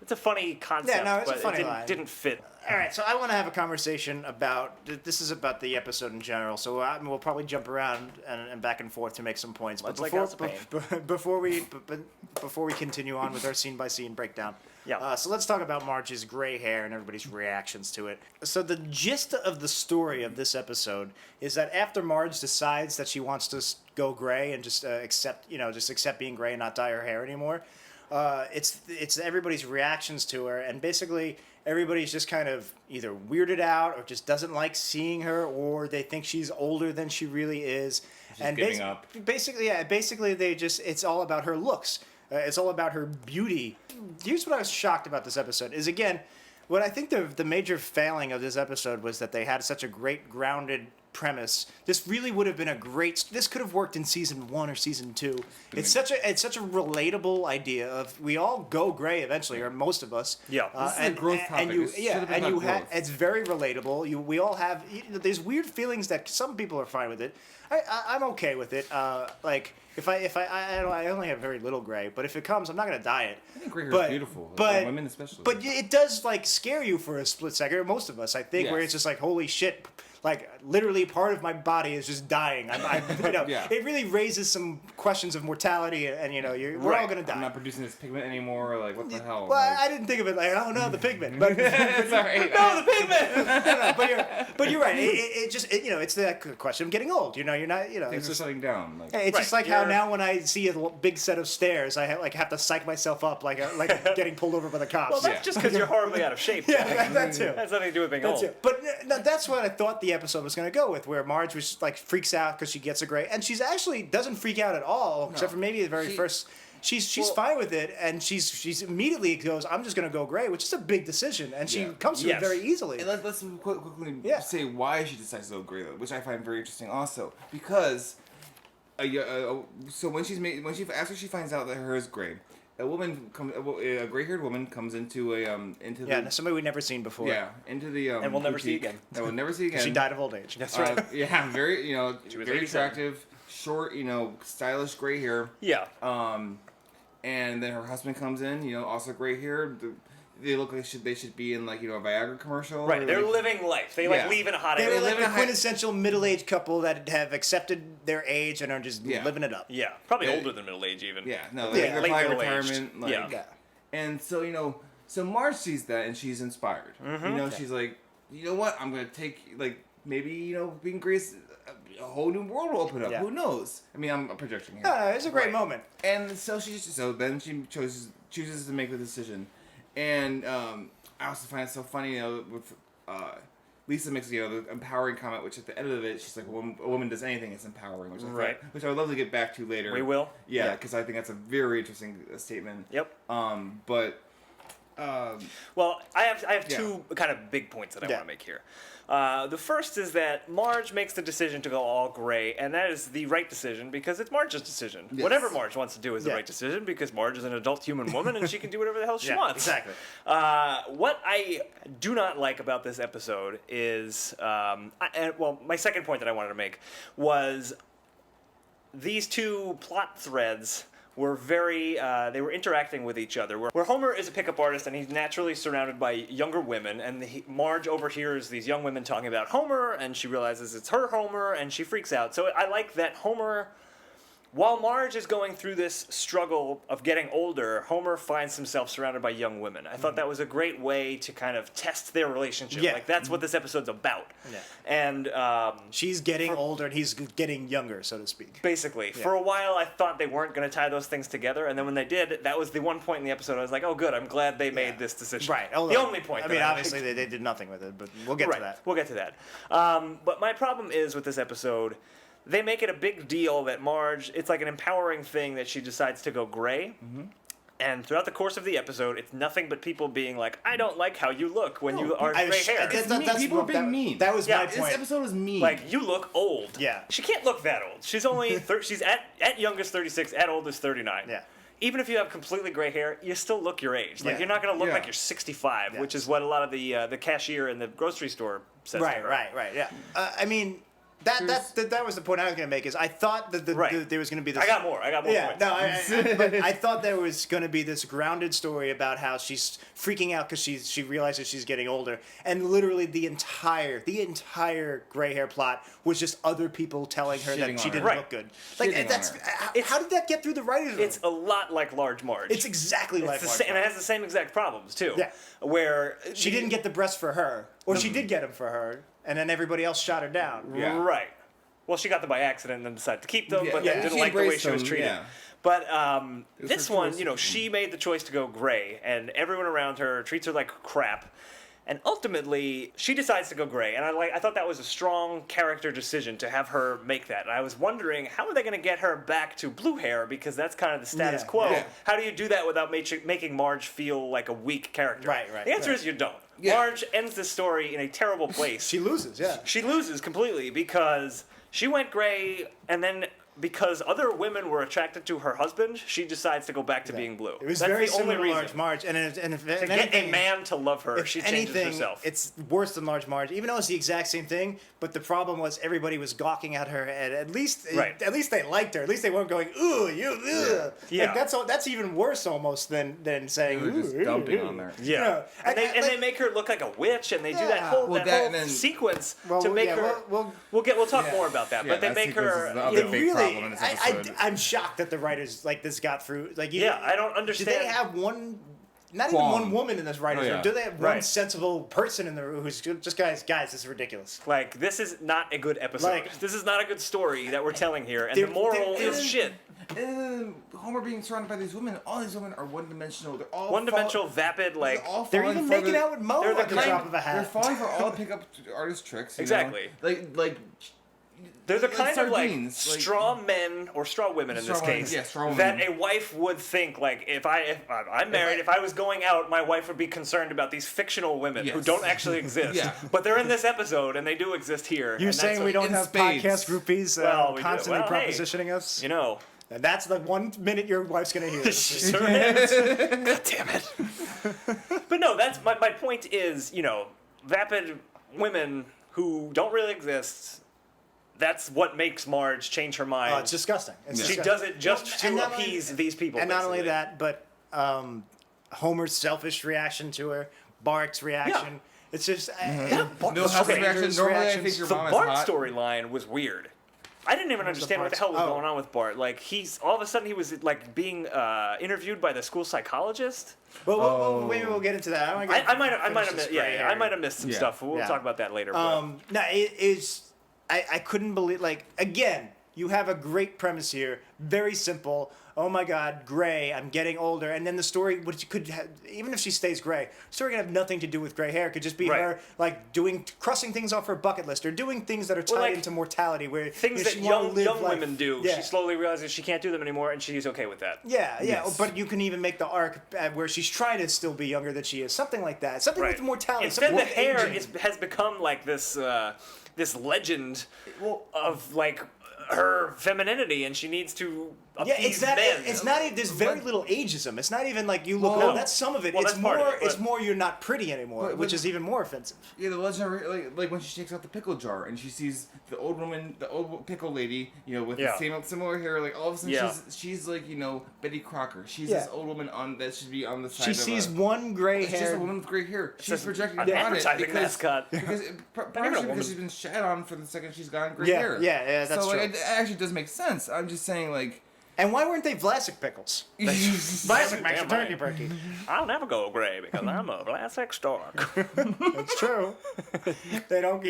It's a funny concept, Yeah, no, it's a but funny it line. didn't fit. All right, so I want to have a conversation about this is about the episode in general. So we'll probably jump around and back and forth to make some points. Much But like before we continue on with our scene by scene breakdown, so let's talk about Marge's gray hair and everybody's reactions to it. So the gist of the story of this episode is that after Marge decides that she wants to go gray and just accept being gray and not dye her hair anymore, it's everybody's reactions to her, and basically everybody's just kind of either weirded out or just doesn't like seeing her, or they think she's older than she really is. She's giving up. Basically it's all about her looks. It's all about her beauty. Here's what I was shocked about this episode is, again, what I think the major failing of this episode was that they had such a great grounded premise. This really would have been this could have worked in season 1 or season 2. It's such a relatable idea of we all go gray eventually, or most of us. Yeah. This is a growth topic. This should have been about growth. It's very relatable. We all have there's weird feelings that some people are fine with it. I'm okay with it. If I only have very little gray, but if it comes, I'm not gonna dye it. I think gray hair is beautiful, but women especially. But it does scare you for a split second. Or most of us, I think, where Yes. it's just holy shit. Literally, part of my body is just dying. Yeah. It really raises some questions of mortality, and we're all gonna die. I'm not producing this pigment anymore. What the hell? Well, I didn't think of it oh no, the pigment. But Sorry. no, the pigment. But you're right. It's the question of getting old. You're not. Things It's are just. shutting down. It's just how now when I see a big set of stairs, I have to psych myself up like getting pulled over by the cops. Well, that's just because you're horribly out of shape. Yeah, that too. That's nothing to do with being That's old. it. But that's what I thought the episode was going to go with, where Marge was freaks out because she gets a gray, and she's actually doesn't freak out at all, except for maybe the very first. She's fine with it, and she's immediately goes, I'm just going to go gray, which is a big decision, and she comes to it very easily. And let's quickly Yeah. say why she decides to go gray, though, which I find very interesting also, because so after she finds out that her is gray, a gray-haired woman comes into somebody we've never seen before. Yeah, into the And we'll never see again. And we'll never see again. She died of old age. That's right. Yeah, very She was very 87. attractive, short, stylish gray hair. Yeah. And then her husband comes in, also gray hair. They look like they should be in a Viagra commercial. Right, they're living life. They leave in a hot They're area. like the quintessential middle-aged couple that have accepted their age and are just living it up. Yeah, probably Yeah. older than middle age even. Yeah, no, Yeah. they're Late applying middle-aged. retirement. Yeah. And so, so Marge sees that and she's inspired. She's like, you know what? I'm gonna take maybe being gray, a whole new world will open up. Yeah. Who knows? I mean, I'm projecting here. No, it's a great moment. And so then she chooses to make the decision, and I also find it so funny, with Lisa makes the empowering comment, which at the end of it she's like, a woman does anything, it's empowering, which which I would love to get back to later. We will. Yeah, because I think that's a very interesting statement. Yep. Well, I have two kind of big points that I want to make here. The first is that Marge makes the decision to go all gray, and that is the right decision because it's Marge's decision. Yes. Whatever Marge wants to do is the right decision because Marge is an adult human woman and she can do whatever the hell she wants. Exactly. What I do not like about this episode is, my second point that I wanted to make was these two plot threads were they were interacting with each other. Where Homer is a pickup artist and he's naturally surrounded by younger women, and Marge overhears these young women talking about Homer, and she realizes it's her Homer, and she freaks out. So I like that Homer, while Marge is going through this struggle of getting older, Homer finds himself surrounded by young women. I thought that was a great way to kind of test their relationship. Yeah. Like, that's what this episode's about. Yeah. And she's getting older and he's getting younger, so to speak. basically, for a while, I thought they weren't going to tie those things together, and then when they did, that was the one point in the episode I was like, oh, good, I'm glad they made this decision. Right. The only point. I mean, obviously, they did nothing with it, but we'll get to that. We'll get to that. But my problem is with this episode, they make it a big deal that Marge, it's like an empowering thing that she decides to go gray. Mm-hmm. And throughout the course of the episode, it's nothing but people being like, I don't like how you look when you are gray hair. People are being mean. That was my This point. episode is mean. Like, you look old. Yeah. She can't look that old. She's only, she's at youngest 36, at oldest 39. Yeah. Even if you have completely gray hair, you still look your age. Like, Yeah. you're not going to look Yeah. like you're 65, Yeah. which is what a lot of the cashier in the grocery store says to her. Right, yeah. I mean, that was the point I was going to make, is I thought that there was going to be this... I got more Yeah, points. no, but I thought there was going to be this grounded story about how she's freaking out because she realizes she's getting older, and literally the entire gray hair plot was just other people telling her Shitting that on she her. didn't Right. look good. Shitting Like, on that's her. how did that get through the writers' room? It's a lot like Large Marge. It's exactly like the Marge same, and it Marge. has the same exact problems too. Yeah. Where She didn't get the breast for her, or she did get them for her, and then everybody else shot her down. Yeah. Right. Well, she got them by accident and then decided to keep them, Yeah, but yeah, then didn't she like the way embraced she was them, treated. yeah. But was this her one, choice. she made the choice to go gray, and everyone around her treats her like crap. And ultimately, she decides to go gray, and I thought that was a strong character decision to have her make that. And I was wondering, how are they going to get her back to blue hair, because that's kind of the status Yeah, quo. yeah. How do you do that without making Marge feel like a weak character? Right, The answer right. is you don't. Yeah. Marge ends the story in a terrible place. She loses, yeah. She loses completely because she went gray, and then because other women were attracted to her husband, she decides to go back to being blue. It was That's very the only similar to reason. Large Marge, and if To get anything, a man to love her, if she changes anything, herself. it's worse than Large Marge, even though it's the exact same thing. But the problem was everybody was gawking at her, and at least they liked her. At least they weren't going, ooh, you, ugh. Yeah. Like, that's even worse almost than saying, They were just ooh, dumping ooh. on there. Yeah, No, and I- they make her look like a witch, and they do that Yeah. whole Well, that that whole and then- sequence Well, to make yeah, her. We'll talk more about that, Yeah, but they that make sequence her. is the other you know, It big really, problem in this episode. I'm shocked that the writers like this got through. Like, Yeah, I don't Do understand. they have one? Not Qualm. even one woman in this writers' Oh, yeah. room. Do they have one Right. sensible person in the room who's just guys? This is ridiculous. Like, this is not a good episode. Like- This is not a good story that we're telling here, and There- the moral there is is- shit. Homer being surrounded by these women, all these women are one-dimensional. They're all One-dimensional, vapid, like. They're even making out with Mo they're the at the kind- drop of a They're hat. falling for all the pickup artist tricks. You Exactly. Know? Like They're the like kind of like sardines, like- straw men or straw women in Straw this women, case yeah, straw that women. a wife would think like if I'm married, if I was going out, my wife would be concerned about these fictional women who Yes. don't actually exist. Yeah. But they're in this episode and they do exist here. You're and that's saying we what- don't in have spades. podcast groupies Well, we do. constantly Well, hey. propositioning us? You know. And that's the 1 minute your wife's gonna hear. Sure is. God damn it. But no, that's my point is, vapid women who don't really exist. That's what makes Marge change her mind. Oh, it's disgusting. It's She disgusting. does it just And to not only- appease these people. And not only basically. that, but Homer's selfish reaction to her, Bart's reaction. It's just No husband Okay. reaction. Normally, I think your the mom Bart is hot. storyline was weird. I didn't even understand what the hell was Bart's- going on with Bart. Like he's all of a sudden he was like being interviewed by the school psychologist. Well, maybe we'll get into that. I might have missed. Yeah, I might have missed some Yeah. stuff. We'll Yeah. talk about that later. But. No, it is. I couldn't believe. Like, again, you have a great premise here. Very simple. Oh my God, gray. I'm getting older, and then the story, which could have, even if she stays gray, the story could have nothing to do with gray hair. It could just be Right. her like crossing things off her bucket list, or doing things that are tied like, into mortality, where Things that she wanna live young life- women do. Yeah. She slowly realizes she can't do them anymore, and she's okay with that. Yeah, Yes. but you can even make the arc where she's trying to still be younger than she is, something like that, something Right. with mortality. Instead, something the with hair aging. has become like this legend of like her femininity, and she needs to appease men. It's not even. There's very little ageism. It's not even like you look. Well, oh, that's some of it. well, It's that's part more. of it, but- It's more. You're not pretty anymore, But- which is even more offensive. Yeah, the legend, like when she takes out the pickle jar and she sees the old woman, the old pickle lady, with Yeah. the same similar hair. Like all of a sudden, Yeah. she's like Betty Crocker. She's Yeah. this old woman that should be on the side. She of sees a, one gray She's just hair. a woman with gray hair. She's just projecting an on it advertising because mascot. because partially woman. because she's been shat on for the second she's gotten gray Yeah, hair. yeah, that's so, like, true. it actually does make sense. I'm just saying, like. And why weren't they Vlassic pickles? Vlassic makes a Damn turkey right. perky. I'll never go gray because I'm a Vlassic stork. That's true. He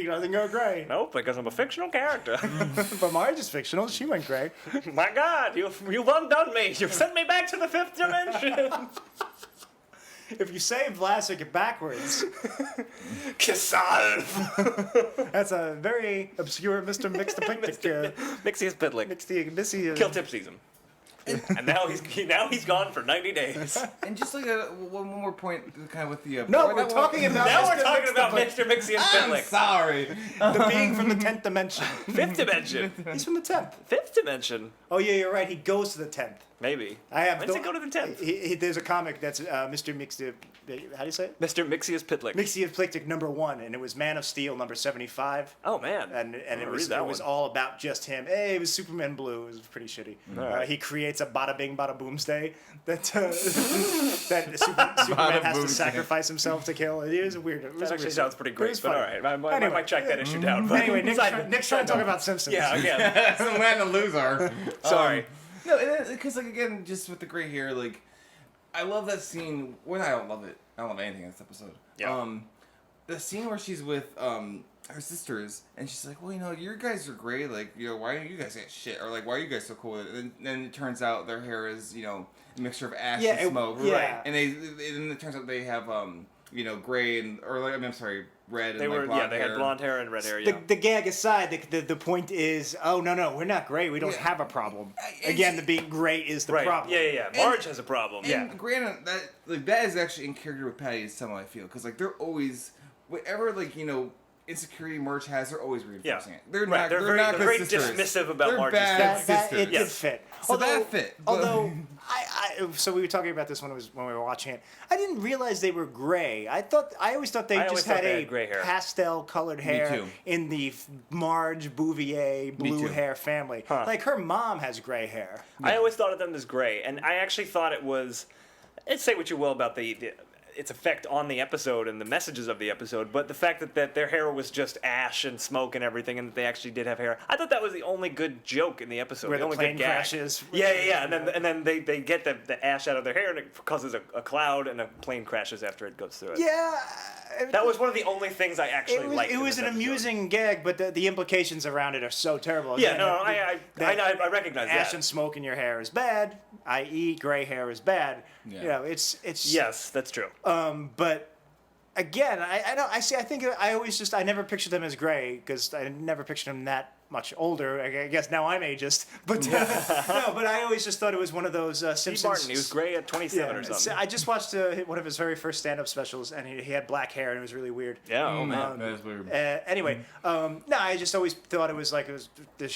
doesn't go gray. Nope, because I'm a fictional character. But Marge is fictional. She went gray. My God, you've undone me. You've sent me back to the 5th dimension. If you say Vlassic backwards, Kissalv. that's a very obscure Mr. Mxyzptlk. Mxyzptlk. Missy. Kill tip season. And now he's gone for 90 days. And just like one more point, kind of with the. No, we're talking about Now we're Mr. talking about Mxyzptlk. Mr. I'm Mxyzptlk. sorry. The being from the 10th dimension. 5th dimension. He's from the 10th. 5th dimension. Oh yeah, you're right. He goes to the 10th. Maybe. I have. When does it go to the 10th? There's a comic that's Mr. Mxyzptlk. How do you say it? Mr. Mxyzptlk. Mxyzptlk #1, and it was Man of Steel #75. Oh, man. And I'm it gonna was read that it was one. all about just him. Hey, it was Superman Blue. It was pretty shitty. Alright. He creates a bada bing bada boomsday that that Superman has to boomsday. sacrifice himself to kill. It was weird. It was That a actually weird sounds story. pretty It great, was but funny. all right. I Anyway. might check that issue down. But Anyway, Nick's trying to talk about Simpsons. Yeah, again. Some random loser. Sorry. No, because like again, just with the gray hair, like I love that scene. Well, I don't love it. I don't love anything in this episode. Yeah. The scene where she's with her sisters, and she's like, "Well, your guys are gray. Like, why don't you guys get shit? Or like, why are you guys so cool with it?" And then it turns out their hair is, a mixture of ash Yeah, and smoke. yeah. And then it turns out they have gray and I'm sorry, red. They and were, like, blonde they hair. had blonde hair and red hair, yeah. The gag aside, the point is, oh no, we're not gray. We don't Yeah. have a problem. It's- Again, the being gray is the Right. problem. Yeah. Marge has a problem. And granted, that is actually in character with Patti Selma, I feel, because like they're always whatever insecurity Marge has, they're always reinforcing it. They're Right, not. they're They're very- not they're good very sisters. dismissive about They're Marge's bad feelings. That it sisters. did Yes. fit. So that fit, but- Although so we were talking about this when we were watching it. I didn't realize they were gray. I always thought they I always just thought had they a had gray hair. pastel colored hair too. in the Marge Bouvier blue too. hair family. Like her mom has gray hair. I always thought of them as gray, and I actually thought it was. Say what you will about its effect on the episode and the messages of the episode, but the fact that their hair was just ash and smoke and everything, and that they actually did have hair, I thought that was the only good joke in the episode. Where the only plane good gag. crashes. Yeah, and then they get the ash out of their hair, and it causes a cloud, and a plane crashes after it goes through it. Yeah. That was one of the only things I actually liked. It in was this an episode. amusing gag, but the implications around it are so terrible. Yeah, Again, no, that I recognize ash that. and smoke in your hair is bad, i.e., gray hair is bad. Yeah. It's Yes, that's true. But again, I never pictured them as gray because I never pictured them that much older. I guess now I'm ageist, but no. But I always just thought it was one of those Simpsons. Steve Martin, he was gray at 27 or So something. I just watched one of his very first stand-up specials, and he had black hair, and it was really weird. Yeah, oh man. That is weird. Anyway, no, I just always thought it was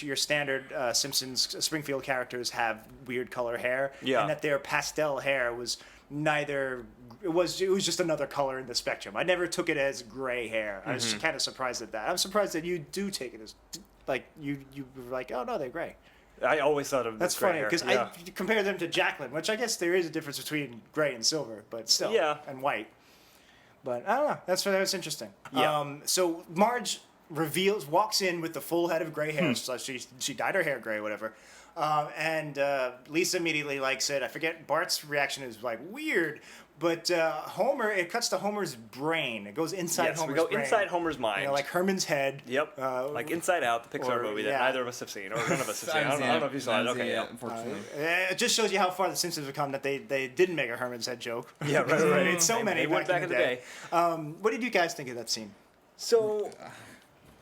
your standard Simpsons Springfield characters have weird color hair, Yeah. and that their pastel hair was neither. It was just another color in the spectrum. I never took it as gray hair. I was kind of surprised at that. I'm surprised that you do take it as like you were like, oh no, they're gray. I always thought of That's this gray funny hair. because Yeah. I compare them to Jacqueline, which I guess there is a difference between gray and silver, but still, and white. But I don't know. That's interesting. Yeah. So Marge walks in with the full head of gray hair. So she dyed her hair gray, whatever. And Lisa immediately likes it. I forget. Bart's reaction is like weird, but Homer. It cuts to Homer's brain. It goes inside Yes, Homer's we go brain. inside Homer's mind. Like Herman's head. Yep. Like Inside Out, the Pixar or- movie that yeah. neither of us have seen, or none of us have seen. I don't know if you saw it. Okay, yeah. Unfortunately. It just shows you how far the Simpsons have come that they didn't make a Herman's head joke. Yeah, right. They made so They- many they went back in the day. What did you guys think of that scene? So,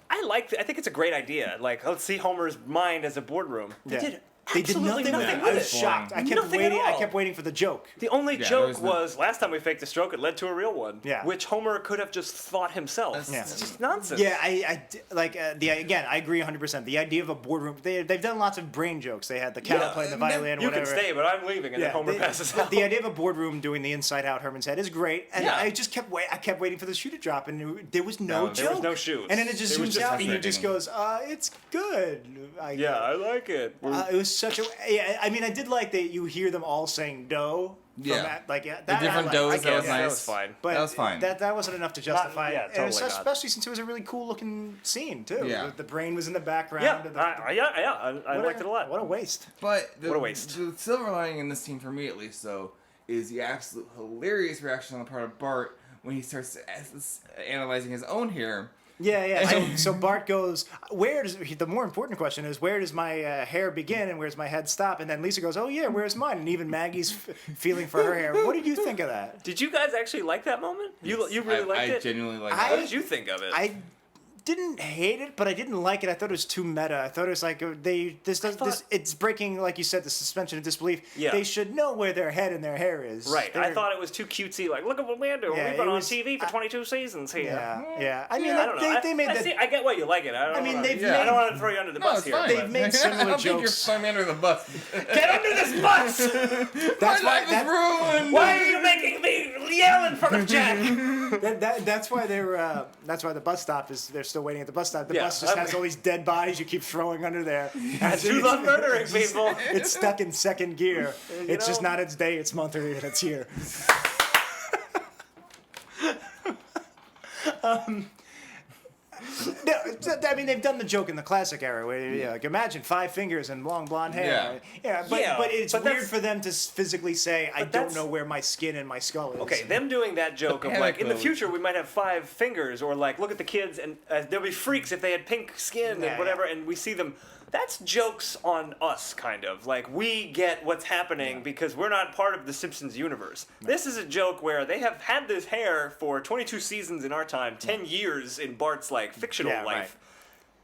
I think it's a great idea. Like, let's see Homer's mind as a boardroom. They Yeah. did They did Absolutely nothing with nothing it. with I was it. shocked. I kept Nothing at waiting. I all. kept waiting for the joke. The only Yeah, there joke was no- was last time we faked a stroke, it led to a real one. Yeah. Which Homer could have just thought himself. Yeah. It's just nonsense. Yeah, again, I agree 100%. The idea of a boardroom, they've done lots of brain jokes. They had the cow playing the violin, You whatever. can stay, but I'm leaving, and then Homer passes out. The idea of a boardroom doing the inside out Herman's head is great, and Yeah. I just kept waiting for the shoe to drop, and there was no joke. there was no shoes. And then it just It was zooms just out, and he frustrating. just goes, "It's good." Yeah, I like it. It was such a. Yeah, I mean, I did like that you hear them all saying "dough." Yeah. That, The different I doughs, like. that was Yeah, nice. that was fine. But That was fine. That wasn't enough to justify yeah, it. And totally not. especially since it was a really cool looking scene too. Yeah. The brain was in the background. Yeah, and the- I liked it a lot. What a waste. But What a waste. The silver lining in this scene, for me at least, though, is the absolute hilarious reaction on the part of Bart when he starts analyzing his own hair. Yeah. So Bart goes, the more important question is, where does my hair begin and where's my head stop? And then Lisa goes, oh yeah, where's mine? And even Maggie's feeling for her hair. What did you think of that? Did you guys actually like that moment? You really liked I it? genuinely like What it. did you think of it? I didn't hate it, but I didn't like it. I thought it was too meta. I thought it was like it's breaking, like you said, the suspension of disbelief. Yeah. They should know where their head and their hair is. Right. I They're- thought it was too cutesy. Like, look at what we're doing. Yeah, We've been it on was- TV for 22 seasons here. Yeah. I mean, I don't know. they made I that. see, I get why you like it. I mean, wanna, they've I made- don't want to throw you under the No, bus it's here. fine. but- They've made I similar don't think you're jokes. throwing me under the bus. Get under this bus! That's My life is ruined. Why are you making me yell in front of Jack? That's why that's why the bus stop is. They're still waiting at the bus stop. The Yeah, bus just I has all these dead bodies you keep throwing under there. You love murdering people. It's stuck in second gear. It's just know? not its day, it's month, or even its year. No, I mean, they've done the joke in the classic era where, like, imagine 5 fingers and long blonde hair. But it's but weird that's- for them to physically say, I But don't that's- know where my skin and my skull is. Okay, them doing that joke of panic like, in the mode. future we might have 5 fingers, or like, look at the kids and there'll be freaks if they had pink skin Yeah, and whatever, and we see them. That's jokes on us, kind of. Like, we get what's happening because we're not part of the Simpsons universe. This is a joke where they have had this hair for 22 seasons in our time, 10 years in Bart's, like, fictional Yeah, life. right.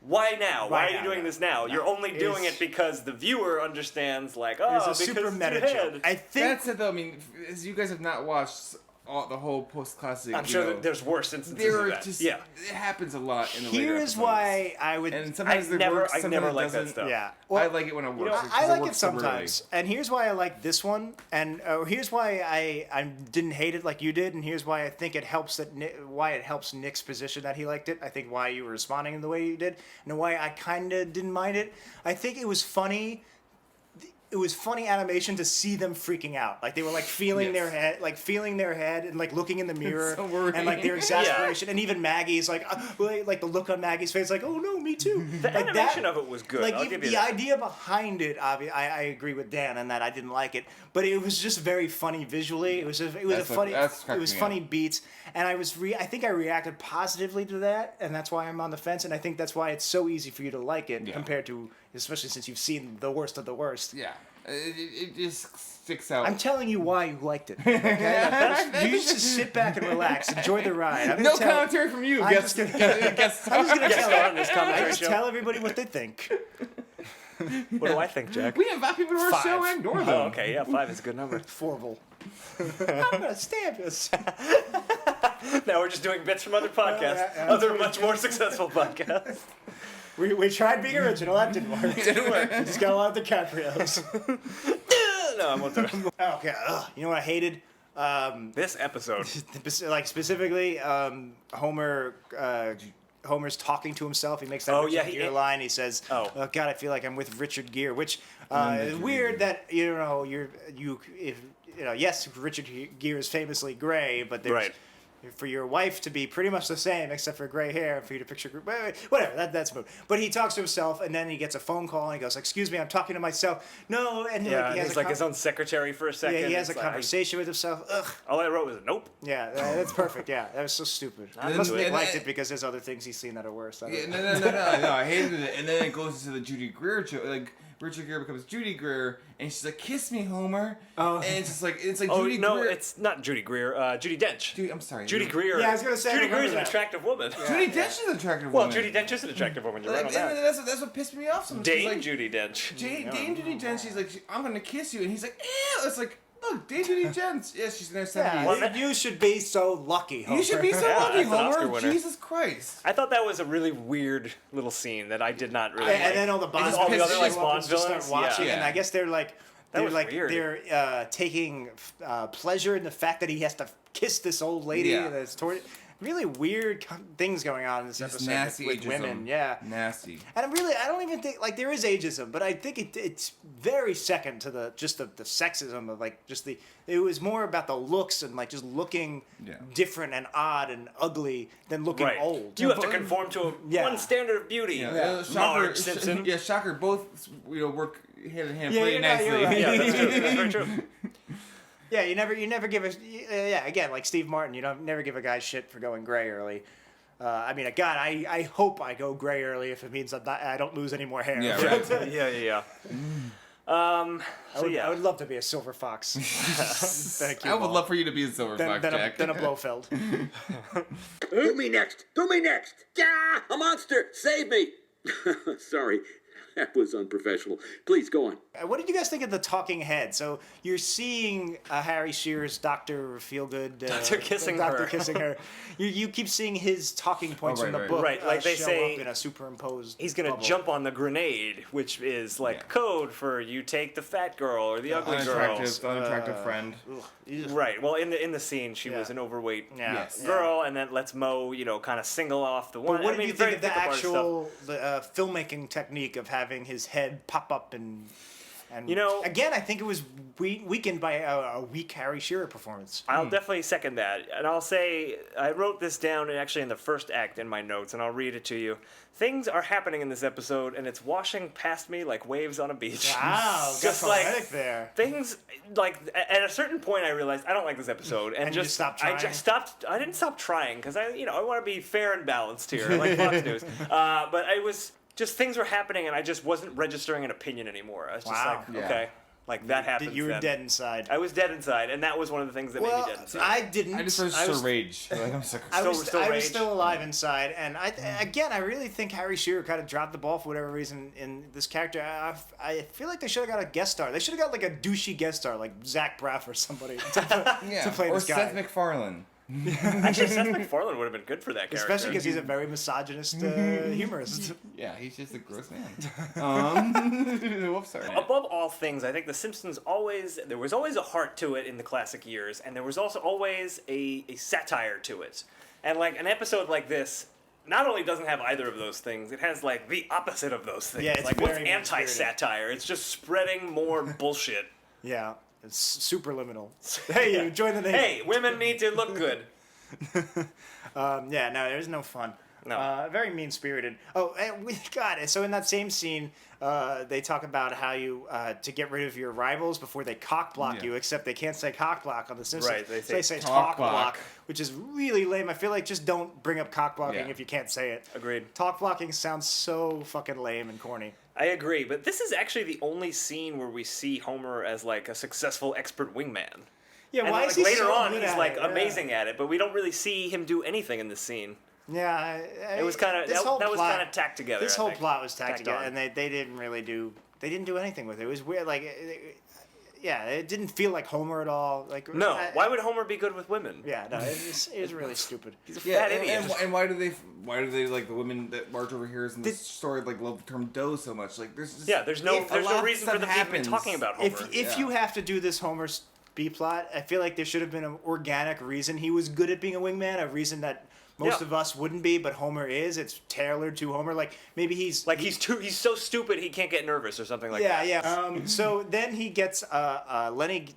Why now? Why are now, you doing yeah. this now? You're only doing It's- it because the viewer understands, like, It's oh, a because super it's meta your joke. head. I think That's it, though. I mean, as you guys have not watched the whole post-classic, I'm sure that there's worse instances there of are that. just Yeah. it happens a lot in the later here's episodes. why I would. And sometimes I it never- works, I sometimes never it like that doesn't. stuff. Yeah. I like it when it works. know, because I like it works so brilliantly. sometimes, and here's why I like this one, and here's why I didn't hate it like you did, and here's why I think it helps why it helps Nick's position that he liked it. I think why you were responding in the way you did, and why I kind of didn't mind it. I think it was funny. It was funny animation to see them freaking out, like they were like feeling Yes. feeling their head, and like looking in the mirror, so worrying. and like their exasperation, and even Maggie's like the look on Maggie's face, like, oh no, me too. The Like animation of it was good. Like I'll even give you the that. idea behind it, I agree with Dan in that I didn't like it, but it was just very funny visually. It was funny beats, and I think I reacted positively to that, and that's why I'm on the fence, and I think that's why it's so easy for you to like it compared to, especially since you've seen the worst of the worst. Yeah, it just sticks out. I'm telling you why you liked it. Okay? You just sit back and relax, enjoy the ride. I'm no gonna tell- commentary from you. I'm Guess, just guess, I'm just gonna Guest tell, on this commentary show. tell everybody what they think. What do I think, Jack? we invite people to our 5. show and ignore them. Oh, okay, yeah, 5 is a good number. Forval. I'm gonna stamp this. Now we're just doing bits from other podcasts, Yeah, other much more successful podcasts. We tried being original. That didn't work. It didn't work. We just got a lot of DiCaprios. No, I won't do it. Okay. You know what I hated? This episode. Like specifically, Homer's talking to himself. He makes that Oh, Richard yeah, Gere line. He says, Oh. God, I feel like I'm with Richard Gere," which is weird that yes, Richard Gere is famously gray, but there's. Right. For your wife to be pretty much the same, except for gray hair, for you to picture whatever. That's a move. But he talks to himself, and then he gets a phone call, and he goes, "Excuse me, I'm talking to myself." No, and Yeah, he has he's like his own secretary for a second. Yeah, he has a It's like, conversation with himself. Ugh. all I wrote was nope. Yeah, that's perfect. Yeah, that was so stupid. Not Unless into Nick it. liked it because there's other things he's seen that are worse. I don't Yeah, know. no, I hated it. And then it goes into the Judy Greer joke, like Richard Gere becomes Judy Greer, and she's like, "Kiss me, Homer." Oh. And it's like Oh Judy no, Greer. it's not Judy Greer. Judy Dench. I'm sorry. Judy Greer. Yeah, I was gonna say, I Judy remember Greer's an that. attractive woman. Judy Dench is an attractive Well, woman. Judy Dench is an attractive woman. You're right on and that. that's what pissed me off. So much. Dame She's like, Judy Dench. Dame Judy Dench. She's like, "I'm gonna kiss you," and he's like, "Ew!" It's like, look, Dame Judy Dench. Yeah, she's in her 70s. Yeah, you should be so lucky, Homer. You should be so Yeah, lucky, that's an Oscar Homer. winner. Jesus Christ. I thought that was a really weird little scene that I did not really. And then all the Bond all the other, like, Bond just start villains, watching, yeah. and I guess they're like, That was weird. they're taking pleasure in the fact that he has to kiss this old lady. Yeah. That's really weird things going on in this Just episode nasty with ageism. women. Yeah. Nasty. And I don't even think, like, there is ageism, but I think it's very second to the sexism of, like, it was more about the looks and, like, just looking different and odd and ugly than looking right. old. You have to conform to one standard of beauty. Yeah. Marge Simpson. Yeah, shocker. Both work hand in hand Yeah, pretty you're nicely. right. Yeah, that's true. That's very true. Yeah, you never give again, like Steve Martin, you don't never give a guy shit for going gray early. I mean, God, I hope I go gray early if it means I don't lose any more hair. Yeah, right. Yeah. I would love to be a silver fox. Thank you. I would love for you to be a silver fox, Jack. Then a Blofeld. Do me next. Do me next. Yeah, a monster. Save me. Sorry. That was unprofessional. Please go on. What did you guys think of the talking head? So you're seeing Harry Shearer's Dr. Feelgood. Dr. Kissing Dr. Her. Kissing Her. You keep seeing his talking points Oh, from the right. book Right, like they show say, up in a superimposed He's gonna bubble. jump on the grenade, which is like code for you take the fat girl or the ugly girl. Unattractive friend. Right. Well, in the scene, she Yeah. was an overweight Yes. girl, and then lets Mo, kind of single off the one. But what I did mean, you very think of the pick apart stuff. actual filmmaking technique of having his head pop up and again, I think it was weakened by a weak Harry Shearer performance. I'll definitely second that. And I'll say, I wrote this down actually in the first act in my notes, and I'll read it to you. Things are happening in this episode, and it's washing past me like waves on a beach. Wow, Just got like poetic there. things, like, at a certain point I realized I don't like this episode. And, And you just stopped trying? I didn't stop trying, because I want to be fair and balanced here, like Fox News. But I was, just things were happening, and I just wasn't registering an opinion anymore. I was just Wow. like, Yeah. okay, like that happens You were then. dead inside. I was dead inside, and that was one of the things that made me dead inside. I didn't. I just started I to was, rage. Like, I'm sick of I was, Still I was rage? still alive inside, and I really think Harry Shearer kind of dropped the ball for whatever reason in this character. I feel like they should have got a guest star. They should have got like a douchey guest star, like Zach Braff or somebody, to play or this guy. Seth MacFarlane. Actually, Seth MacFarlane would have been good for that character. Especially because he's a very misogynist humorist. Yeah, he's just a gross man. Whoops, sorry. Above all things, I think The Simpsons there was always a heart to it in the classic years, and there was also always a satire to it. And like an episode like this, not only doesn't have either of those things, it has like the opposite of those things. Yeah, it's like what's very mean-spirited. anti-satire? It's just spreading more bullshit. Yeah, it's superliminal. Hey, you join the name. Hey, women need to look good. Yeah, no, there's no fun. No. Very mean-spirited. Oh, and we got it. So in that same scene, they talk about how you to get rid of your rivals before they cock block Yeah. you. Except they can't say cock block on the Simpsons. Right, they So say talk block, block. which is really lame. I feel like just don't bring up cock blocking Yeah. if you can't say it. Agreed. Talk blocking sounds so fucking lame and corny. I agree, but this is actually the only scene where we see Homer as like a successful expert wingman. Yeah, And why like, is he later so on, good he's at like it? Yeah. amazing at it, but we don't really see him do anything in this scene. Yeah, It was kind of this whole that was plot- kind of tacked together. This I whole think. plot was tacked Tacked together, on. and they didn't do anything with it. It was weird. Like, yeah, it didn't feel like Homer at all. Like, No, why would Homer be good with women? Yeah, no, it was really stupid. He's a Yeah, fat idiot. and why do they like the women that Marge overhears in this story like love the term dough so much? Like there's just, There's no a lot of reason for stuff them to even happens. be talking about Homer. If you have to do this Homer B plot, I feel like there should have been an organic reason he was good at being a wingman, a reason that most Yeah. of us wouldn't be, but Homer is. It's tailored to Homer. Like maybe he's like he's so stupid he can't get nervous or something like that. yeah. So then he gets Lenny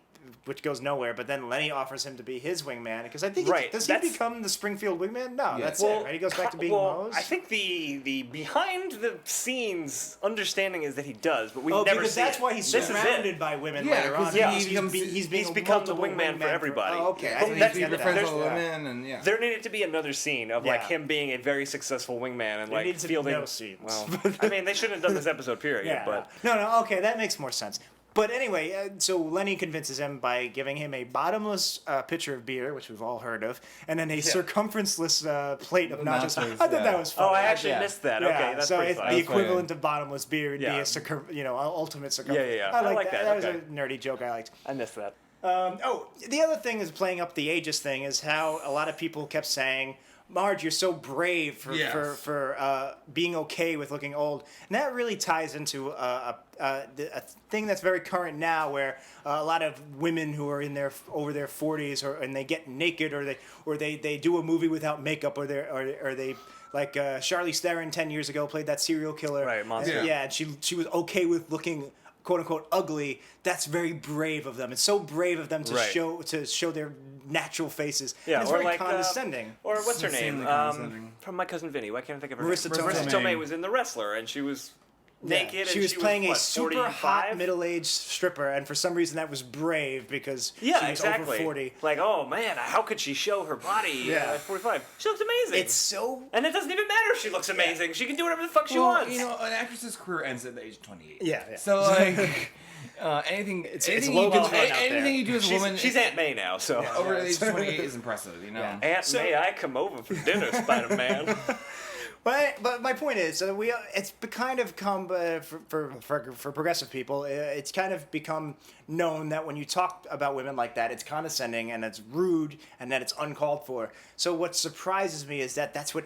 which goes nowhere. But then Lenny offers him to be his wingman because I think Right, does he that's- become the Springfield wingman? No, that's Well, it. Right? He goes back to being well, Moe's. I think the behind the scenes understanding is that he does, but we've Oh, never because seen that's it. why he's This is it. surrounded by women Yeah, later on. 'cause He's being become the multiple wingman for everybody. Oh, okay. I Well, didn't that's- get Super that. friends There's- with women, and yeah. There needed to be another scene of like Yeah. him being a very successful wingman and There like needs to be fielding. no scenes. Well, I mean, they shouldn't have done this episode, period. Yeah. But No, okay, that makes more sense. But anyway, so Lenny convinces him by giving him a bottomless pitcher of beer, which we've all heard of, and then a circumferenceless plate of nachos. Nachos, I thought that yeah. was funny. oh, I actually Yeah. missed that. Yeah, Okay, that's so pretty it's fun. the That's funny. equivalent of bottomless beer would be Yeah. ultimate circumference. Yeah. I I like like that. that, Was okay. a nerdy joke I liked. I missed that. The other thing is playing up the ageist thing is how a lot of people kept saying, Marge, you're so brave for Yes. for being okay with looking old, and that really ties into a thing that's very current now, where a lot of women who are over their 40s and they get naked, or they do a movie without makeup, or they like Charlize Theron 10 years ago played that serial killer, Right, Monster. And, yeah, and she was okay with looking quote unquote ugly. That's very brave of them. It's so brave of them to Right. show their natural faces. Yeah, And it's or very like condescending. Or what's her name? Insanely condescending. From My Cousin Vinny. Why can't I think of her Marissa name? Tomei. Marissa Tomei was in The Wrestler, and she was naked. She and was playing what, a super 45? hot middle-aged stripper, and for some reason that was brave because Yeah, she was exactly. over 40. Like, oh man, how could she show her body Yeah. at 45? She looks amazing. It's so and it doesn't even matter if she looks amazing. She can do whatever the fuck she Well, wants. you know, an actress's career ends at the age of 28. Yeah. So like, anything, it's anything Logan's you do, Run out anything there. you do as a woman, she's Aunt May now, so. over the age of 28 is impressive. You know. Yeah. Aunt May, I come over for dinner, Spider-Man. But my point is, it's kind of come for progressive people. It's kind of become known that when you talk about women like that, it's condescending and it's rude and that it's uncalled for. So what surprises me is that that's what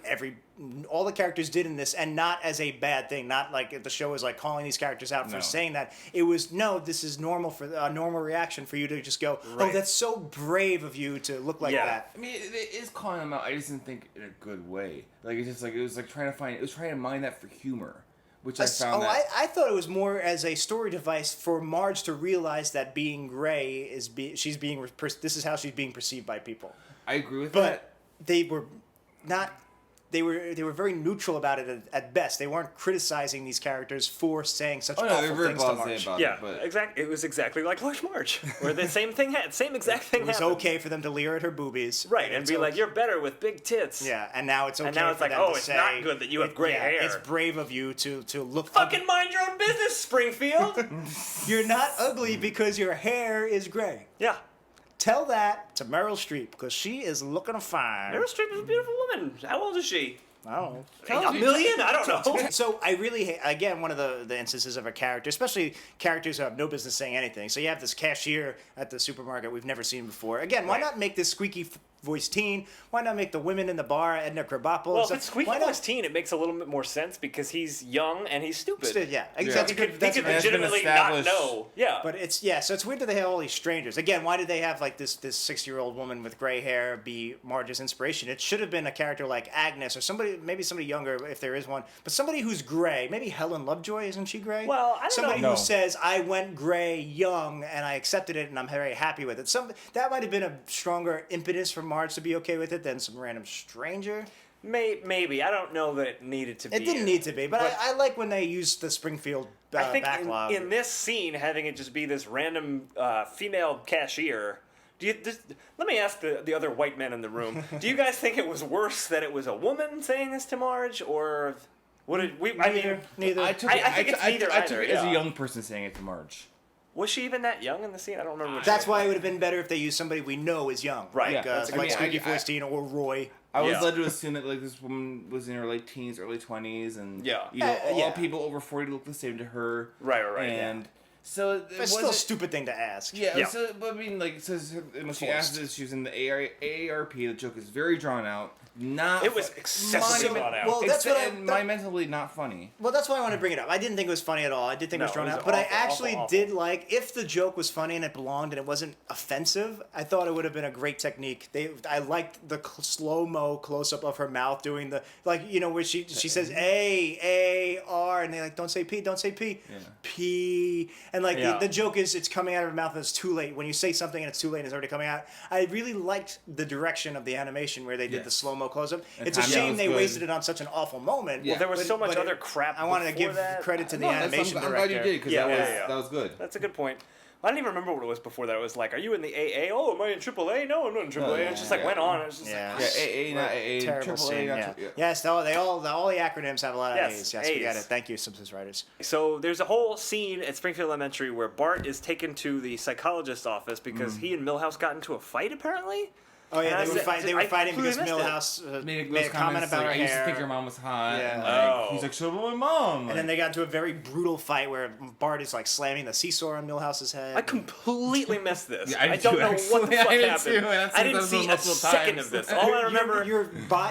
all the characters did in this, and not as a bad thing. Not like the show is like calling these characters out for No. saying that. It was this is normal for a normal reaction for you to just go, oh, Right. that's so brave of you to look like Yeah. that. I mean, it is calling them out. I just didn't think in a good way. Like it was trying to mine that for humor, which I found that. I thought it was more as a story device for Marge to realize that being gray is this is how she's being perceived by people. I agree with that. But they were not. They were very neutral about it at best. They weren't criticizing these characters for saying such Oh no, they're awful very things to blasé Marge. about Yeah, it. But exactly. It was exactly like Large March, where the same exact thing It was happened. okay for them to leer at her boobies, Right, and it's be okay- like, you're better with big tits. yeah, and now it's okay. And now it's for like, them oh, to it's say, not good that you have gray hair. It's brave of you to look. Fucking mind your own business, Springfield. You're not ugly because your hair is gray. Yeah. Tell that to Meryl Streep because she is looking fine. Meryl Streep is a beautiful woman. How old is she? I don't know. A million? I don't know. So I really hate, again, one of the instances of a character, especially characters who have no business saying anything. So you have this cashier at the supermarket we've never seen before. Again, why not make this squeaky voice teen? Why not make the women in the bar Edna Krabappel? Well, and if stuff? it's Squeaky Why not- Voice Teen, it makes a little bit more sense because he's young and he's stupid. Yeah, He exactly. could, he That's could right. That's been legitimately not established. know. Yeah. But so it's weird that they have all these strangers. Again, why did they have like this 6-year-old woman with gray hair be Marge's inspiration? It should have been a character like Agnes or maybe somebody younger if there is one, but somebody who's gray. Maybe Helen Lovejoy, isn't she gray? Well, I don't somebody know. who No. says I went gray young and I accepted it and I'm very happy with it. That might have been a stronger impetus for Marge to be okay with it than some random stranger. Maybe. I don't know that it needed to be. It didn't need to be, but I like when they used the Springfield I think backlog. in this scene, having it just be this random female cashier. Let me ask the other white men in the room. Do you guys think it was worse that it was a woman saying this to Marge, or what did we? I mean, neither. I took I it, think it's neither I took either, it as a yeah. young person saying it to Marge. was she even that young in the scene? I don't remember. That's why it would have been better if they used somebody we know is young, Right. Like, Yeah, that's a like good Squeaky point. Voice Teen or Roy. I was Yeah. led to assume that like this woman was in her late teens, early 20s, and Yeah. you know, all yeah. people over 40 look the same to her. Right, And so it It's still a wasn't- stupid thing to ask. Yeah, Yeah. but I mean, like, so when she Forced. asked this, she was in the AARP. The joke is very drawn out. not. It was excessively thought out. Well, that's what I- monumentally not funny. Well, that's why I want to bring it up. I didn't think it was funny at all. I did think it was No, drawn it was out. But I awful, actually awful, did like, if the joke was funny and it belonged and it wasn't offensive, I thought it would have been a great technique. I liked the slow-mo close-up of her mouth doing the, like, you know, where she says A-R, and they like, don't say P, don't say P. Yeah. P. And like, Yeah. the joke is it's coming out of her mouth and it's too late. When you say something and it's too late and it's already coming out. I really liked the direction of the animation where they did the slow-mo close-up. It's a timing shame was they good. wasted it on such an awful moment. Well, there was But- so much but other crap. I wanted to before give that. credit to the No, that's- animation I'm director. glad you did because Yeah, that was good. That's a good point. I don't even remember what it was before that. It was like, are you in the AA? Oh, am I in AAA? No, I'm not in AAA. It just like went on. It was just Yeah. like, Yeah, AA, not AA, Terrible triple scene. A, not Yeah. triple A. Yes, all the acronyms have a lot of Yes, A's. Yes, we get A's. it. Thank you, Simpsons writers. So there's a whole scene at Springfield Elementary where Bart is taken to the psychologist's office because he and Milhouse got into a fight, apparently. Oh yeah, And they were I fighting because completely Millhouse Made made a comment about her I used to hair. think your mom was hot. Yeah. And, like, Oh. he's like, show my mom. And then they got into a very brutal fight where Bart is like slamming the seesaw on Millhouse's head. I completely missed this. Yeah, I I don't do, know what the actually. fuck I did happened. too, and I've I seen didn't those see a multiple second times. of this. All I remember.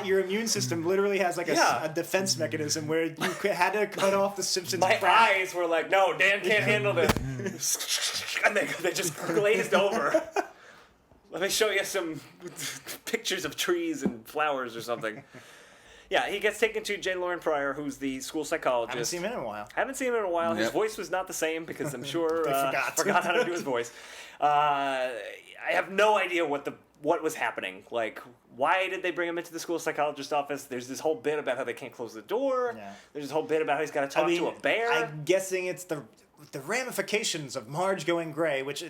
Your immune system literally has like Yeah. a defense mechanism where you had to cut off the Simpsons. My crap. eyes were like, no, Dan can't handle this. And they just glazed over. Let me show you some pictures of trees and flowers or something. Yeah, he gets taken to J. Lauren Pryor, who's the school psychologist. Haven't seen him in a while. Haven't seen him in a while. His Yep. voice was not the same because I'm sure They forgot. how to do his voice. I have no idea what was happening. Like, why did they bring him into the school psychologist's office? There's this whole bit about how they can't close the door. Yeah. There's this whole bit about how he's got to talk to a bear. I'm guessing it's the ramifications of Marge going gray, which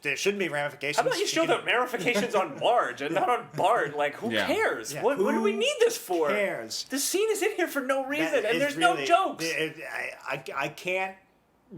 there shouldn't be ramifications. How about you show the ramifications on Marge and not on Bart? Like, who Yeah. cares? Yeah. What do we Who need this for? cares? This scene is in here for no reason, That and is there's really- no jokes. I can't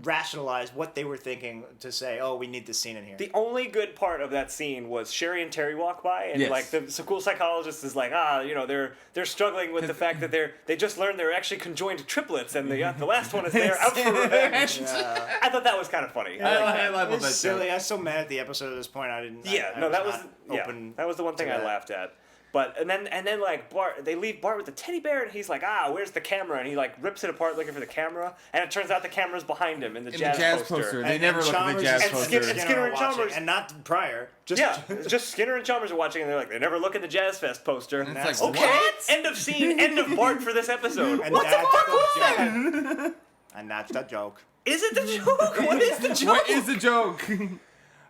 rationalize what they were thinking to say, oh, we need this scene in here. The only good part of that scene was Sherry and Terry walk by, and Yes. like the school psychologist is like, they're struggling with the fact that they just learned they're actually conjoined triplets, and the last one is they're out for revenge. I thought that was kind of funny. I love It's that silly. joke. I was so mad at the episode at this point. I didn't. Yeah, I no, that was not open. that was the one thing to I that. laughed at. But and then like Bart, they leave Bart with the teddy bear, and he's like, where's the camera? And he like rips it apart looking for the camera, and it turns out the camera's behind him in the In jazz, the jazz poster. poster. They never look at the jazz and poster. Skinner and watching, Chalmers. and not Pryor. Just Yeah, just Skinner and Chalmers are watching, and they're like, they never look at the Jazz Fest poster. And it's like, Okay, what? end of scene, end of Bart for this episode. And What the that's fuck the was joke. that? And that's the joke. Is it the joke? What is the joke? What is the joke?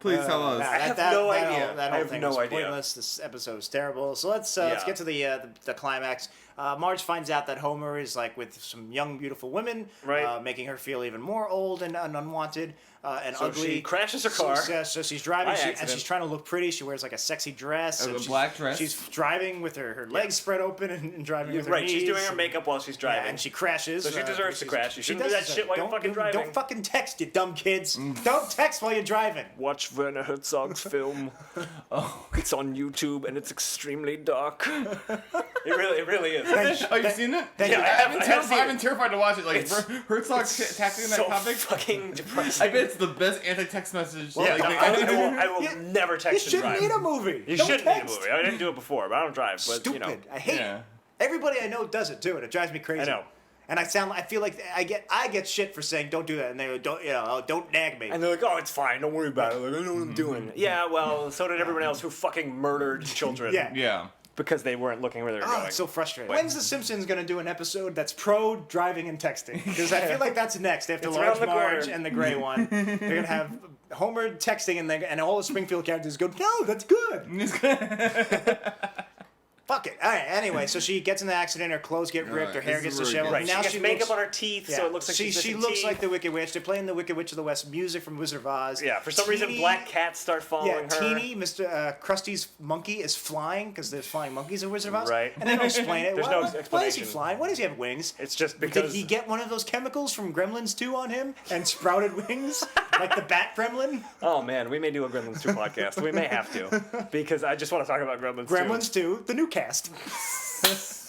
Please tell us. Nah, I have no idea. That I whole have thing no was idea. pointless. This episode was terrible. So let's Yeah. get to the climax. Marge finds out that Homer is like with some young, beautiful women, Right. making her feel even more old and unwanted and So ugly. she crashes her car. So she's driving, By and accident. she's trying to look pretty. She wears like a sexy dress, A and she's- black dress. She's driving with her legs spread open and driving with her Right, knees. she's doing her and- makes while she's driving. Yeah, and she crashes. So she deserves to crash. You she shouldn't do does that shit while you're Don't- fucking driving. Don't fucking text, you dumb kids. Don't text while you're driving. Watch Werner Herzog's film. It's on YouTube and it's extremely dark. It really is. Oh, you've seen it? Thank you. I've been terrified to watch it. Like, It's Herzog tackling that so topic. fucking depressing. I bet it's the best anti-text message. Yeah, like, I will You- never You text and shouldn't drive. need a movie. You Don't shouldn't need a text. movie. I didn't do it before, but I don't drive. But Stupid. you know, I hate Yeah. it. Everybody I know does it too, and it drives me crazy. I know. And I feel like I get shit for saying don't do that, and they go, don't nag me. and they're like, "Oh, it's fine. Don't worry about it. Like, I know what I'm doing." Yeah, well, so did everyone else who fucking murdered children. Yeah. Yeah. because they weren't looking where they were Oh, going. it's so frustrating. When's The Simpsons gonna do an episode that's pro driving and texting? Because I feel like that's next after It's Large around the Marge corner. and the gray one. They're gonna have Homer texting and all the Springfield characters go, no, that's good. Fuck it. All right. Anyway, so she gets in the accident. Her clothes get ripped. Her Right, hair this gets is really disheveled. good. Right, Now she gets she makeup looks, on her teeth, so it looks like she's she missing looks teeth. like the Wicked Witch. They're playing the Wicked Witch of the West music from Wizard of Oz. Yeah, for some reason, Teeny- black cats start following her. Teeny, Mr. Krusty's monkey is flying because there's flying monkeys in Wizard of Oz. Right. And they don't explain it. There's why, no why is he explanation. flying? Why does he have wings? It's just Did because he get one of those chemicals from Gremlins 2 on him and sprouted wings like the Bat Gremlin? Oh man, we may do a Gremlins 2 podcast. We may have to because I just want to talk about Gremlins 2. Gremlins 2, the new cast.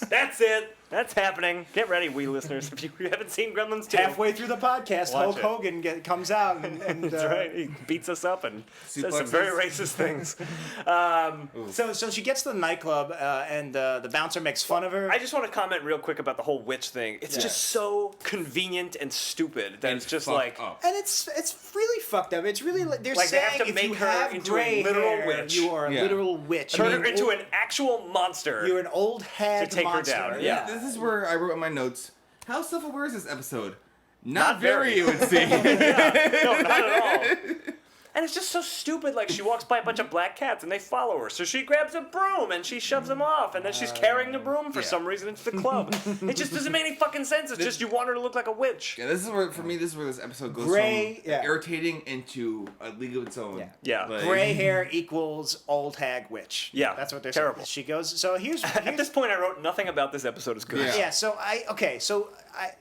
That's it. That's happening. Get ready, we listeners. If you haven't seen Gremlins 2. Halfway through the podcast, Watch Hulk it. Hogan comes out and That's right. He beats us up and says some Suplexes. very racist things. So she gets to the nightclub and the bouncer makes fun of her. I just want to comment real quick about the whole witch thing. It's just so convenient and stupid that And it's just fucked like... up. And it's really fucked up. It's really they're Like, they saying have to if make you her have into a gray literal hair, witch. you are a Yeah. literal witch. Turn I her mean, into an actual monster. You're an old hag To take her monster. down, yeah. This is where I wrote in my notes. How self-aware is this episode? Not Not very, very. you would say. No, not at all. And it's just so stupid. Like, she walks by a bunch of black cats and they follow her. So she grabs a broom and she shoves them off. And then she's carrying the broom for some reason into the club. It just doesn't make any fucking sense. It's just you want her to look like a witch. Yeah, this is where, for me, this is where this episode goes Gray, from yeah. irritating into a league of its own. Yeah. Like, Gray hair equals old hag witch. Yeah, That's what they're terrible. saying. She goes, so here's At this point, I wrote nothing about this episode is good. Yeah. Yeah, so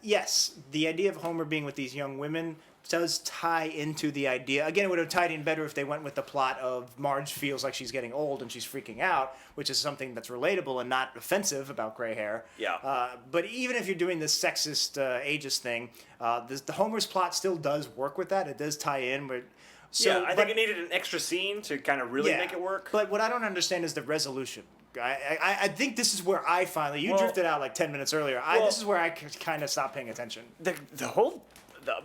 yes, the idea of Homer being with these young women does tie into the idea. Again, it would have tied in better if they went with the plot of Marge feels like she's getting old and she's freaking out, which is something that's relatable and not offensive about gray hair. Yeah. But even if you're doing this sexist, ageist thing, the Homer's plot still does work with that. It does tie in, but. So, I think it needed an extra scene to kind of really make it work. But what I don't understand is the resolution. I think this is where I finally... You drifted out like 10 minutes earlier. This is where I kind of stopped paying attention.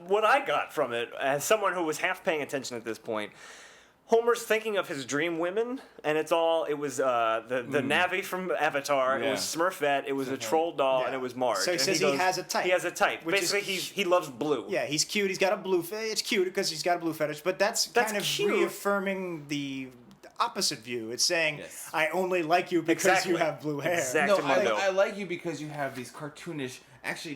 What I got from it, as someone who was half paying attention at this point, Homer's thinking of his dream women, and it was the Navi from Avatar, it Yeah. was Smurfette, it was a troll doll, Yeah. and it was Marge. So he And says he has a type, He has a type. which is- Basically, he loves blue. Yeah, he's cute. He's got a blue... It's cute because he's got a blue fetish, but that's kind of cute. reaffirming the opposite view. It's saying, Yes. I only like you because Exactly. you have blue hair. Exactly. No, Mundo. I like you because you have these cartoonish, actually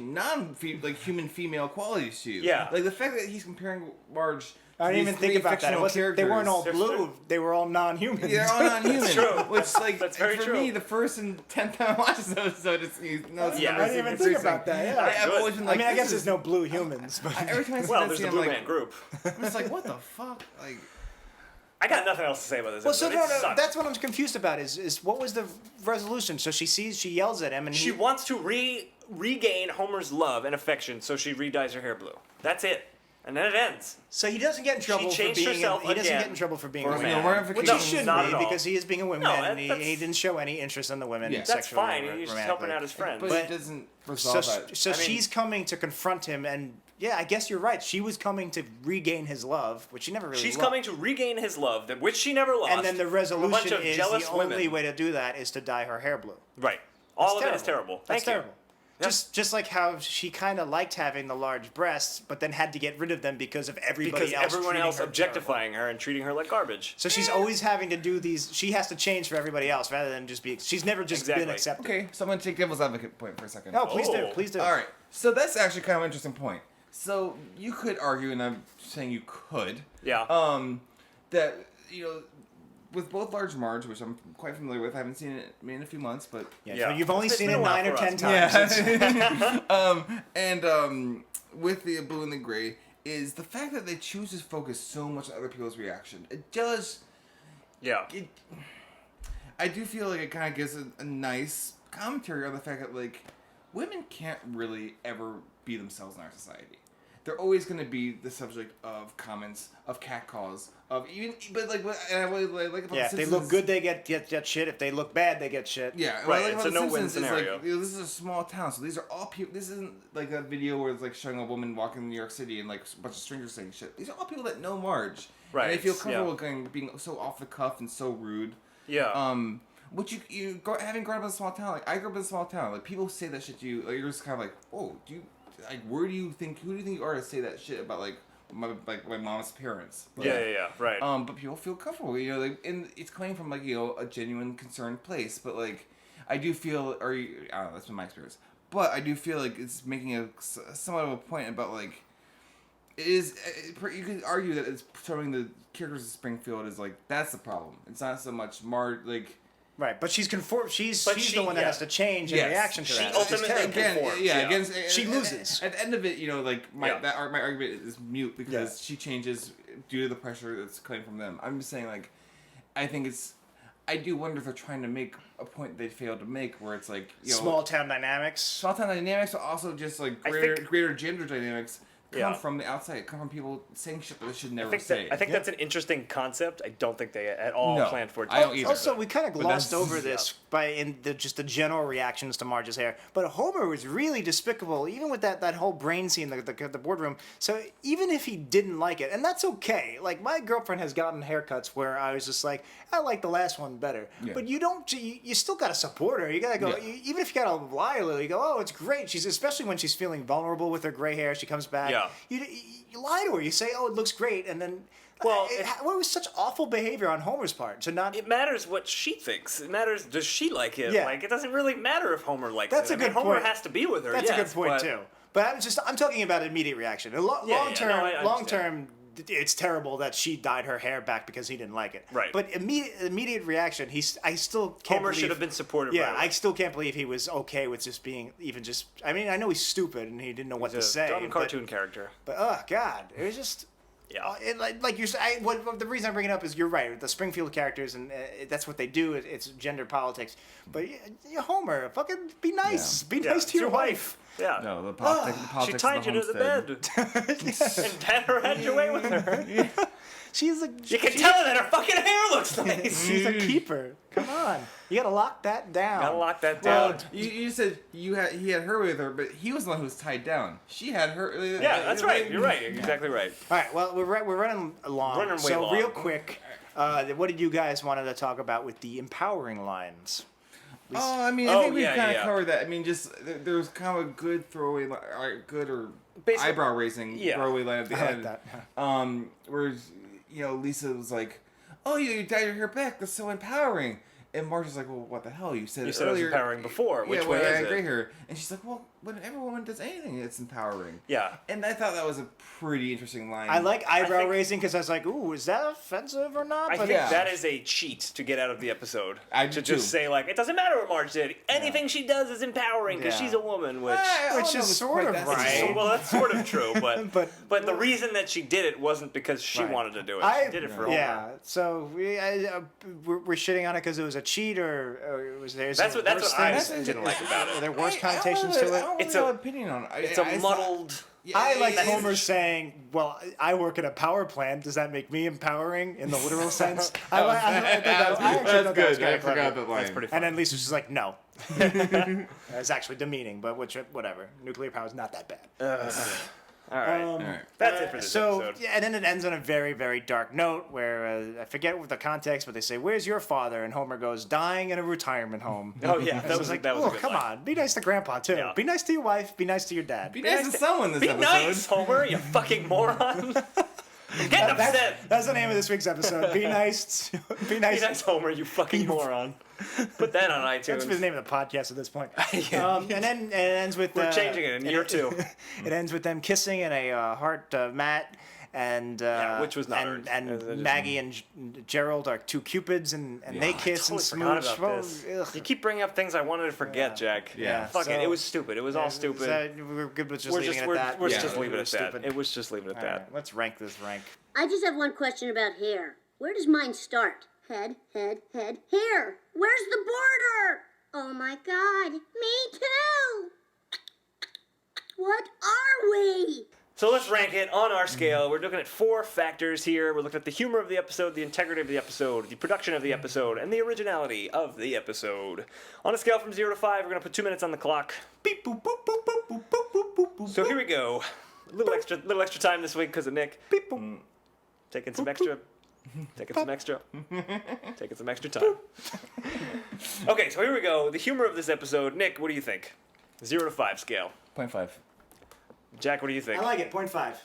human female qualities to you. Yeah. Like the fact that he's comparing Marge. I didn't even think about that. It wasn't, they weren't all Characters. blue. They were all non-human. They're all non-human. true. Which, like, That's very for true. me, the first and 10th time I watched this episode, it's Yeah, I didn't even think about that. Yeah. I've always been like, I mean, I guess this there's is- no blue humans, but Every time I see Well, that there's scene, the I'm Blue like, Man group. I'm just like, what the fuck? Like, I got nothing else to say about this well, so episode. It sucked. that's what I'm confused about. Is what was the resolution? So she yells at him, and She wants to regain Homer's love and affection, so she re-dyes her hair blue. That's it. And then it ends. So he doesn't get in trouble for changed being. herself He doesn't again get in trouble for being for a a woman, man. which No, he shouldn't not be at all. because he is being a wingman, No, and that's- he didn't show any interest in the women. Yeah. That's sexually fine. or He's just romantically. helping out his friends. but But- it doesn't So, resolve that. so I mean- she's coming to confront him, and yeah, I guess you're right. She was coming to regain his love, which she never really. She's loved. coming to regain his love, which she never lost. and then the from a bunch resolution of is jealous the only women. way to do that is to dye her hair blue. Right. All That's of it is terrible. That's Thank you. terrible. Just like how she kind of liked having the large breasts, but then had to get rid of them because of everybody Because else. everyone treating else her objectifying her and treating her like garbage. So she's always having to do these. She has to change for everybody else rather than just be. She's never just been Exactly. accepted. Okay, so I'm going to take devil's advocate point for a second. No, please do. Oh. Please do. All right. So that's actually kind of an interesting point. So you could argue, and I'm saying you could, Yeah. that, with both Large Marge, which I'm quite familiar with, I haven't seen it in a few months, but Yeah, Yeah. so you've only It's seen been it a while 9 or for 10 us. times. and with the blue and the gray is the fact that they choose to focus so much on other people's reaction. It does. Yeah. I do feel like it kind of gives a nice commentary on the fact that like women can't really ever be themselves in our society. They're always going to be the subject of comments, of catcalls, of even, but like, and I really like about Yeah, the if they Simpsons. look good, they get shit. If they look bad, they get shit. Yeah, and Right, what I like it's about a The no-win Simpsons is, scenario. Like, this is a small town, so these are all people. This isn't like a video where it's like showing a woman walking in New York City and like a bunch of strangers saying shit. These are all people that know Marge, Right, And they feel yeah. comfortable being so off the cuff and so rude. Yeah. Which having grown up in a small town, like I grew up in a small town, like people say that shit to you, like you're just kind of like, oh, who do you think you are to say that shit about like my mom's parents? But, yeah. Right. but people feel comfortable, like, and it's coming from like a genuine concerned place. But like, I do feel, I don't know, that's been my experience. But I do feel like it's making somewhat of a point about like, you could argue that it's showing the characters of Springfield as like that's the problem. It's not so much Marge like. Right, but she's she's But the she- one that yeah. has to change in Yes. reaction to She that. ultimately- conforms, yeah. against She loses. At the end of it, like my Yeah. my argument is mute because Yeah. she changes due to the pressure that's coming from them. I'm just saying, like, I think it's I do wonder if they're trying to make a point they failed to make, where it's like small town dynamics. Small town dynamics, but also just like greater gender dynamics come from the outside. Come from people saying shit that they should never say. I think that's an interesting concept. I don't think they at all planned for it. I don't either. Also, we kind of glossed over this just the general reactions to Marge's hair. But Homer was really despicable, even with that whole brain scene, the boardroom. So even if he didn't like it, and that's okay. Like, my girlfriend has gotten haircuts where I was just like, I like the last one better. Yeah. But you still got to support her. You got to go, even if you got to lie a little, you go, oh, it's great. Especially when she's feeling vulnerable with her gray hair, she comes back. Yeah. You lie to her. You say, "Oh, it looks great," and then it was such awful behavior on Homer's part to not. It matters what she thinks. It matters, does she like it? Yeah. Like, it doesn't really matter if Homer likes That's it. a good point. Homer has to be with her. That's a good point too. But I'm talking about immediate reaction. Long term, it's terrible that she dyed her hair back because he didn't like it. Right. But immediate reaction, I still can't. Homer should have been supportive. Yeah, I still can't believe he was okay with just being I mean, I know he's stupid and he didn't know what to say. Dumb cartoon character. But oh god, it was just. Yeah. Like you're saying, the reason I bring it up is you're right. The Springfield characters, and that's what they do. It's gender politics. But Homer, fucking be nice. Yeah. Be nice to your wife. Yeah. No, the politics. She tied you to the bed and had your way with her. Yeah. You can tell her that her fucking hair looks nice. She's a keeper. Come on, you gotta lock that down. Well, you said he had her with her, but he was the one who was tied down. She had her. Yeah, that's right. You're right. You're exactly right. All right. Well, we're running along. So real quick, what did you guys wanted to talk about with the empowering lines? I think we've kind of covered that. I mean, just there was kind of a good throwaway, good or eyebrow raising throwaway line at the end. Like that. Whereas Lisa was like, "Oh, you dyed your hair back. That's so empowering." And Marge is like, "Well, what the hell? You said it earlier. It was empowering before. Which way is it?" Gray hair. And she's like, "Well, when every woman does anything, it's empowering." Yeah. And I thought that was a pretty interesting line. I like eyebrow raising because I was like, "Ooh, is that offensive or not?" I think that is a cheat to get out of the episode. Just say like, it doesn't matter what Marge did. Anything she does is empowering because she's a woman, which is sort of right. Well, that's sort of true, but but the reason that she did it wasn't because she wanted to do it. She did it for Homer. Yeah. So we're shitting on it because it was a cheat, or was there? That's what I didn't like about it. Are there worse connotations to it? It's an opinion on it. It's a muddled. I like Homer saying, "Well, I work at a power plant. Does that make me empowering in the literal sense?" That's good. I forgot that line. That's pretty funny. And then Lisa's just like, "No." It's actually demeaning, but whatever. Nuclear power is not that bad. All right. That's it for this episode. Yeah, and then it ends on a very, very dark note where I forget what the context, but they say, "Where's your father?" And Homer goes, "Dying in a retirement home." Oh yeah, that was a good come line. on, be nice to Grandpa too. Yeah. Be nice to your wife. Be nice to your dad. Be nice to someone this episode. Be nice, Homer. You fucking moron. Get upset. That's the name of this week's episode. Be nice. Be nice. Be nice, Homer. You fucking moron. Put that on iTunes. That's the name of the podcast at this point. And then it ends with... We're changing it in year 2. It ends with them kissing in a heart mat. And which was not and Maggie and Gerald are two cupids, and they kiss and smooch. You keep bringing up things I wanted to forget, Jack. Yeah. Fuck it. It was stupid. It was all stupid. We're good with just leaving it at that. We're just leaving it at that. It was just leaving it at that. Right, let's rank this rank. I just have one question about hair. Where does mine start? Head, hair. Where's the border? Oh my God, me too. What are we? So let's rank it on our scale. We're looking at 4 factors here. We're looking at the humor of the episode, the integrity of the episode, the production of the episode, and the originality of the episode. On a scale from 0 to 5, we're going to put 2 minutes on the clock. Beep, boop, boop, boop, boop, boop, boop, boop, boop, boop. So here we go. A little extra time this week because of Nick. Beep, boop. Taking some extra time. Okay, so here we go. The humor of this episode. Nick, what do you think? 0 to 5 scale. 0.5. Jack, what do you think? I like it. 0.5. I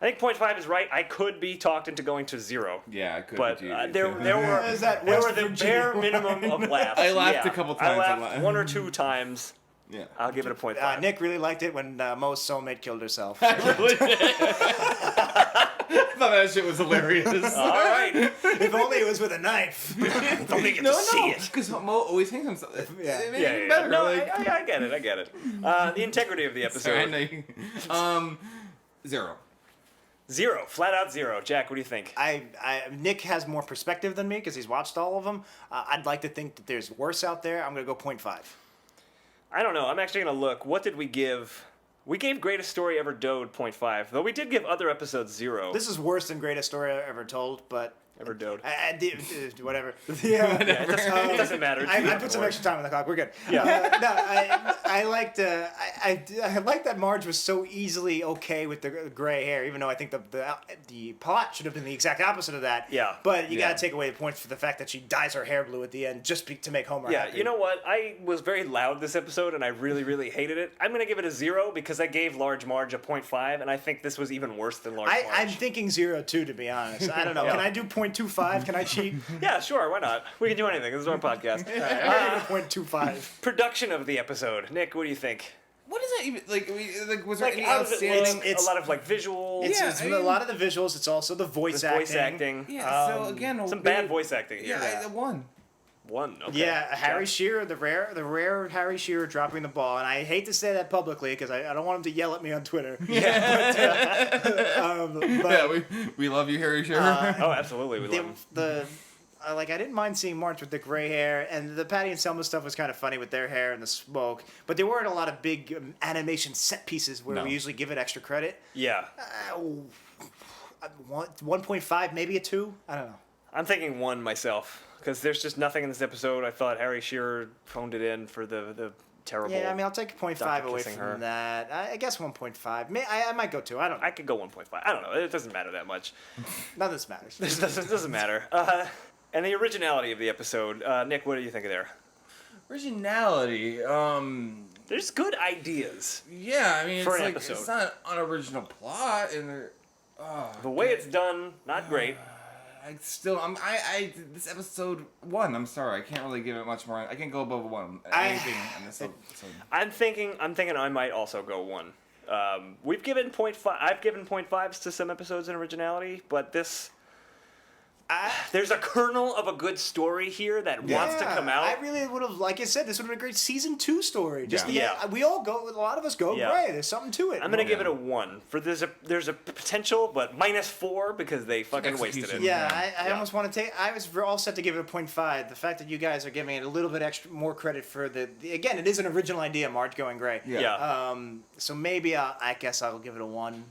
think 0.5 is right. I could be talked into going to 0. Yeah, I could. But there were the bare minimum of laughs. I laughed a couple times. I laughed 1 or 2 times. Yeah. I'll give it a 0.5. Nick really liked it when Mo's soulmate killed herself. I thought that shit was hilarious. All right. If only it was with a knife. If only you get to see it. Because Mo always hangs himself. Yeah. Better. No, I get it. The integrity of the episode. 0. 0, flat out 0. Jack, what do you think? Nick has more perspective than me because he's watched all of them. I'd like to think that there's worse out there. I'm gonna go 0.5. I don't know. I'm actually gonna look. What did we give? We gave Greatest Story Ever Dode 0.5, though we did give other episodes 0. This is worse than Greatest Story Ever Told, but Ever Dode. Whatever. Yeah, It doesn't matter. I put some extra time on the clock. We're good. Yeah. I liked. I liked that Marge was so easily okay with the gray hair, even though I think the plot should have been the exact opposite of that. Yeah. But you gotta take away the points for the fact that she dyes her hair blue at the end just to make Homer Yeah, happy. you know what? I was very loud this episode, and I really, really hated it. I'm going to give it a 0 because I gave Large Marge a 0.5, and I think this was even worse than Large Marge. I'm thinking 0 too, to be honest. I don't know. Yeah. Can I do 0.25? Can I cheat? Yeah, sure, why not? We can do anything. This is our podcast. I'm gonna give it 0.25. Production of the episode. Nick, what do you think? What is that even like? Was there Like, any how does it look? outstanding? A lot of, like, visuals. It's a lot of the visuals. It's also the voice acting. Voice acting. Yeah. So again, Some bad voice acting here. Yeah, one. 1, okay. Yeah, Harry Jack? Shearer, the rare Harry Shearer dropping the ball, and I hate to say that publicly because I don't want him to yell at me on Twitter. Yeah, we love you, Harry Shearer. Oh, absolutely. We love him. I didn't mind seeing Marge with the gray hair, and the Patti and Selma stuff was kind of funny with their hair and the smoke, but there weren't a lot of big animation set pieces where No. we usually give it extra credit. Yeah. 1.5, maybe a 2. I don't know. I'm thinking 1 myself because there's just nothing in this episode. I thought Harry Shearer phoned it in for the terrible. Yeah, I mean, I'll take 0.5 Doctor away kissing from her. that. I guess 1.5. I might go 2. I don't know. I could go 1.5. I don't know. It doesn't matter that much. None of this matters. It doesn't matter. And the originality of the episode. Nick, what do you think of there? Originality. There's good ideas. Yeah, I mean, For it's an like episode. it's not an unoriginal plot, and there. The way it's done, not great. This episode 1. I'm sorry, I can't really give it much more. I can't go above 1. Anything in this episode. I'm thinking I might also go 1. We've given 0.5. I've given 0.5s to some episodes in originality, but this. There's a kernel of a good story here that wants to come out. I really would have, like I said, this would have been a great season 2 story. Just Yeah. we all go. A lot of us go. Yeah. Great. There's something to it. I'm gonna give it a 1. There's a potential, but -4 because they fucking wasted it. Execution. Yeah, I Yeah. almost want to take. I was all set to give it a 0.5. The fact that you guys are giving it a little bit extra more credit for again, it is an original idea. Marge going gray. Yeah. So maybe I guess I'll give it a 1.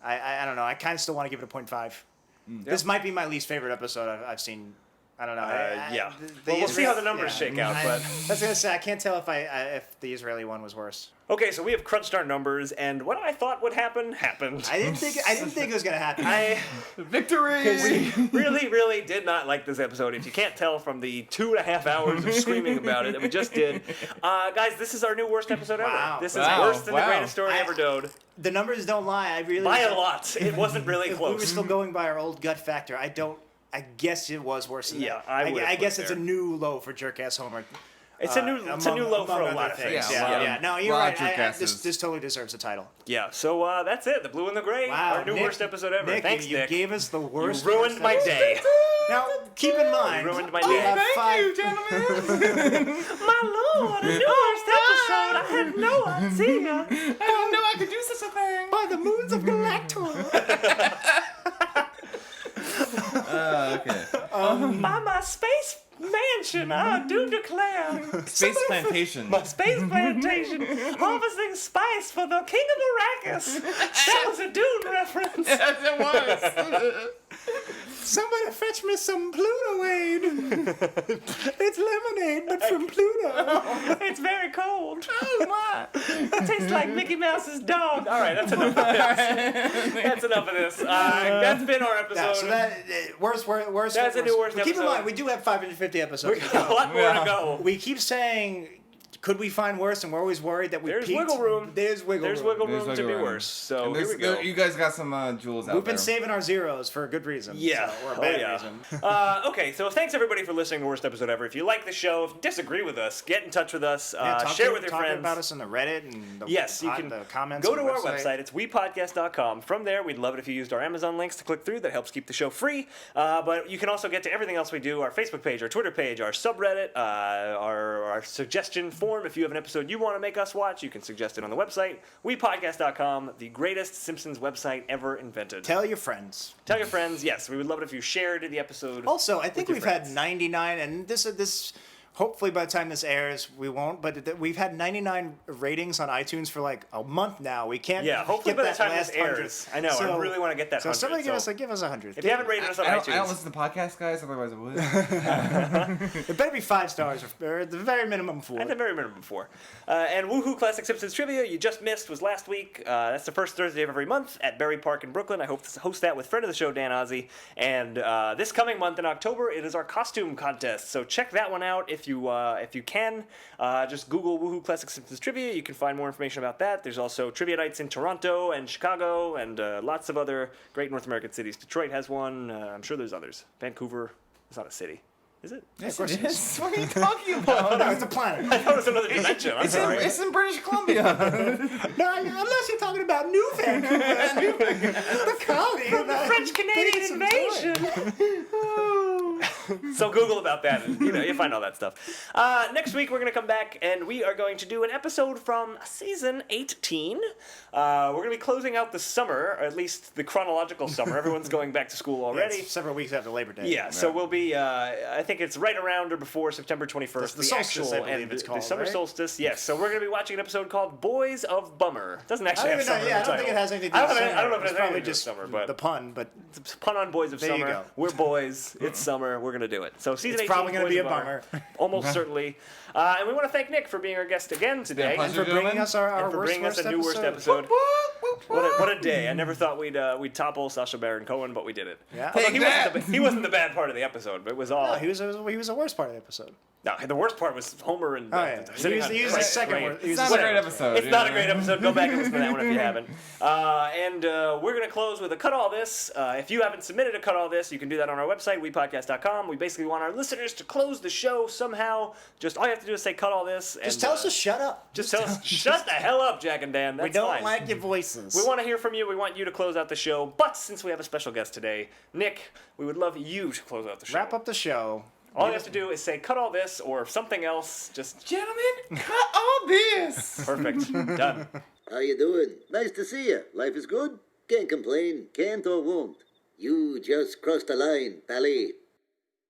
I don't know. I kind of still want to give it a 0.5. This might be my least favorite episode I've seen. I don't know. Yeah. Well, we'll see how the numbers shake out. But I was gonna say I can't tell if the Israeli one was worse. okay, so we have crunched our numbers, and what I thought would happen happened. I didn't think it was gonna happen. Victory! really, really did not like this episode. If you can't tell from the 2.5 hours of screaming about it that we just did, guys, this is our new worst episode ever. Wow. This is Wow. worse than the Wow. greatest story ever dode. The numbers don't lie. I really By a lot. It wasn't really If we were close. still going by our old gut factor, I guess it was worse than Yeah, that. I would've I put guess it it's a there. new low for jerk-ass Homer. It's a new low for a lot of things. Yeah. No, you're Lot right. of jerk-asses. This totally deserves a title. Yeah, so that's it. The Blue and the Gray, our new Nick, worst episode ever. Nick, Thanks, you Nick. gave us the worst. You ruined my worst day. Now, keep in mind, You ruined my we day. have five. gentlemen! My lord, a new worst episode. I had no idea. I didn't know I could do such a thing! By the moons of Galactor. Okay. By my space mansion, I do declare. Space Plantation. My space plantation, harvesting spice for the king of Arrakis. That was a Dune reference. Yes, it was! Somebody fetch me some Pluto-aid. It's lemonade, but from Pluto. It's very cold. Oh my! It tastes like Mickey Mouse's dog. All right, that's enough of this. That's enough of this. That's been our episode. Yeah, so that worst. That's a new worst Keep in episode. mind, we do have 550 episodes. We got a lot more to go. We keep saying, could we find worse? And we're always worried that we There's peaked. wiggle room. There's wiggle There's room. wiggle There's room to be wiggle room. worse. So And here we go. you guys got some jewels out We've been there. saving our zeros for a good reason. Yeah. So, or a Oh, bad yeah. reason. Okay, so thanks everybody for listening to Worst Episode Ever. If you like the show, if you disagree with us, get in touch with us. Share with your friends. about us on the Reddit and the, Yes, you can the comments. go on to the our website. It's wepodcast.com. From there, we'd love it if you used our Amazon links to click through. That helps keep the show free. But you can also get to everything else we do, our Facebook page, our Twitter page, our subreddit, our suggestion form form. If you have an episode you want to make us watch, you can suggest it on the website, wepodcast.com, the greatest Simpsons website ever invented. Tell your friends. Tell your friends, yes. We would love it if you shared the episode. Also, I think your we've friends. had 99, and this hopefully by the time this airs, we won't, but we've had 99 ratings on iTunes for like a month now. We can't hopefully get by the that time last this airs. I know, I really want to get that 100. Somebody give us 100. If you haven't rated us on iTunes. I don't listen to podcasts, guys, otherwise I would. It better be 5 stars, or at the very minimum 4. At the very minimum 4. And Woohoo Classic Simpsons Trivia you just missed was last week. That's the first Thursday of every month at Berry Park in Brooklyn. I hope to host that with friend of the show, Dan Ozzie. And this coming month in October, it is our costume contest. So check that one out if you can. Just Google Woohoo Classic Simpsons Trivia. You can find more information about that. There's also trivia nights in Toronto and Chicago and lots of other great North American cities. Detroit has one. I'm sure there's others. Vancouver is not a city. Is it? Yeah, of course it is. What are you talking about? No, it's a planet. I thought it was another dimension. I'm sorry. It's in British Columbia. No, unless you're talking about New Vancouver. The colony. The French-Canadian invasion. So Google about that, and you find all that stuff. Next week we're going to come back, and we are going to do an episode from season 18. We're going to be closing out the summer, or at least the chronological summer. Everyone's going back to school already. It's several weeks after Labor Day. Yeah, so we'll be, I think it's right around or before September 21st. The solstice, I believe it's called, the summer right? solstice, yes. So we're going to be watching an episode called Boys of Bummer. It doesn't I actually don't have even know. summer Yeah, I in the don't think it title. has anything to do with summer. I don't know if it It's has probably anything to do with just summer, but the pun, but it's a pun on Boys of There you Summer. go. We're boys. It's summer. We're going to do it. So season it's 18 probably going to Boys be of a bummer. Almost certainly. And we want to thank Nick for being our guest again today. pleasure. And for bringing us our And for worst, bringing us worst a new worst episode. What a day. I never thought we'd topple Sacha Baron Cohen, but we did it. Yeah. Although Take he wasn't the bad part of the episode, but it was all... No, he was the worst part of the episode. No, the worst part was Homer and... Oh, yeah. sitting He was on the Frank's second brain. worst. He was It's the not a second great worst. episode. It's not a great episode. Go back and listen to that one if you haven't. And we're going to close with a Cut All This. If you haven't submitted a Cut All This, you can do that on our website, wepodcast.com. We basically want our listeners to close the show somehow. Just all you have to do is say Cut All This. Just and, tell us to shut up. Just tell us, shut the hell up, Jack and Dan. That's We don't fine. like your voices. We want to hear from you. We want you to close out the show. But since we have a special guest today, Nick, we would love you to close out the show. Wrap up the show. All you have to do is say cut all this or something else. Just Gentlemen, cut all this. perfect. Done. How you doing? Nice to see you. Life is good? Can't complain. Can't or won't. You just crossed the line, pally.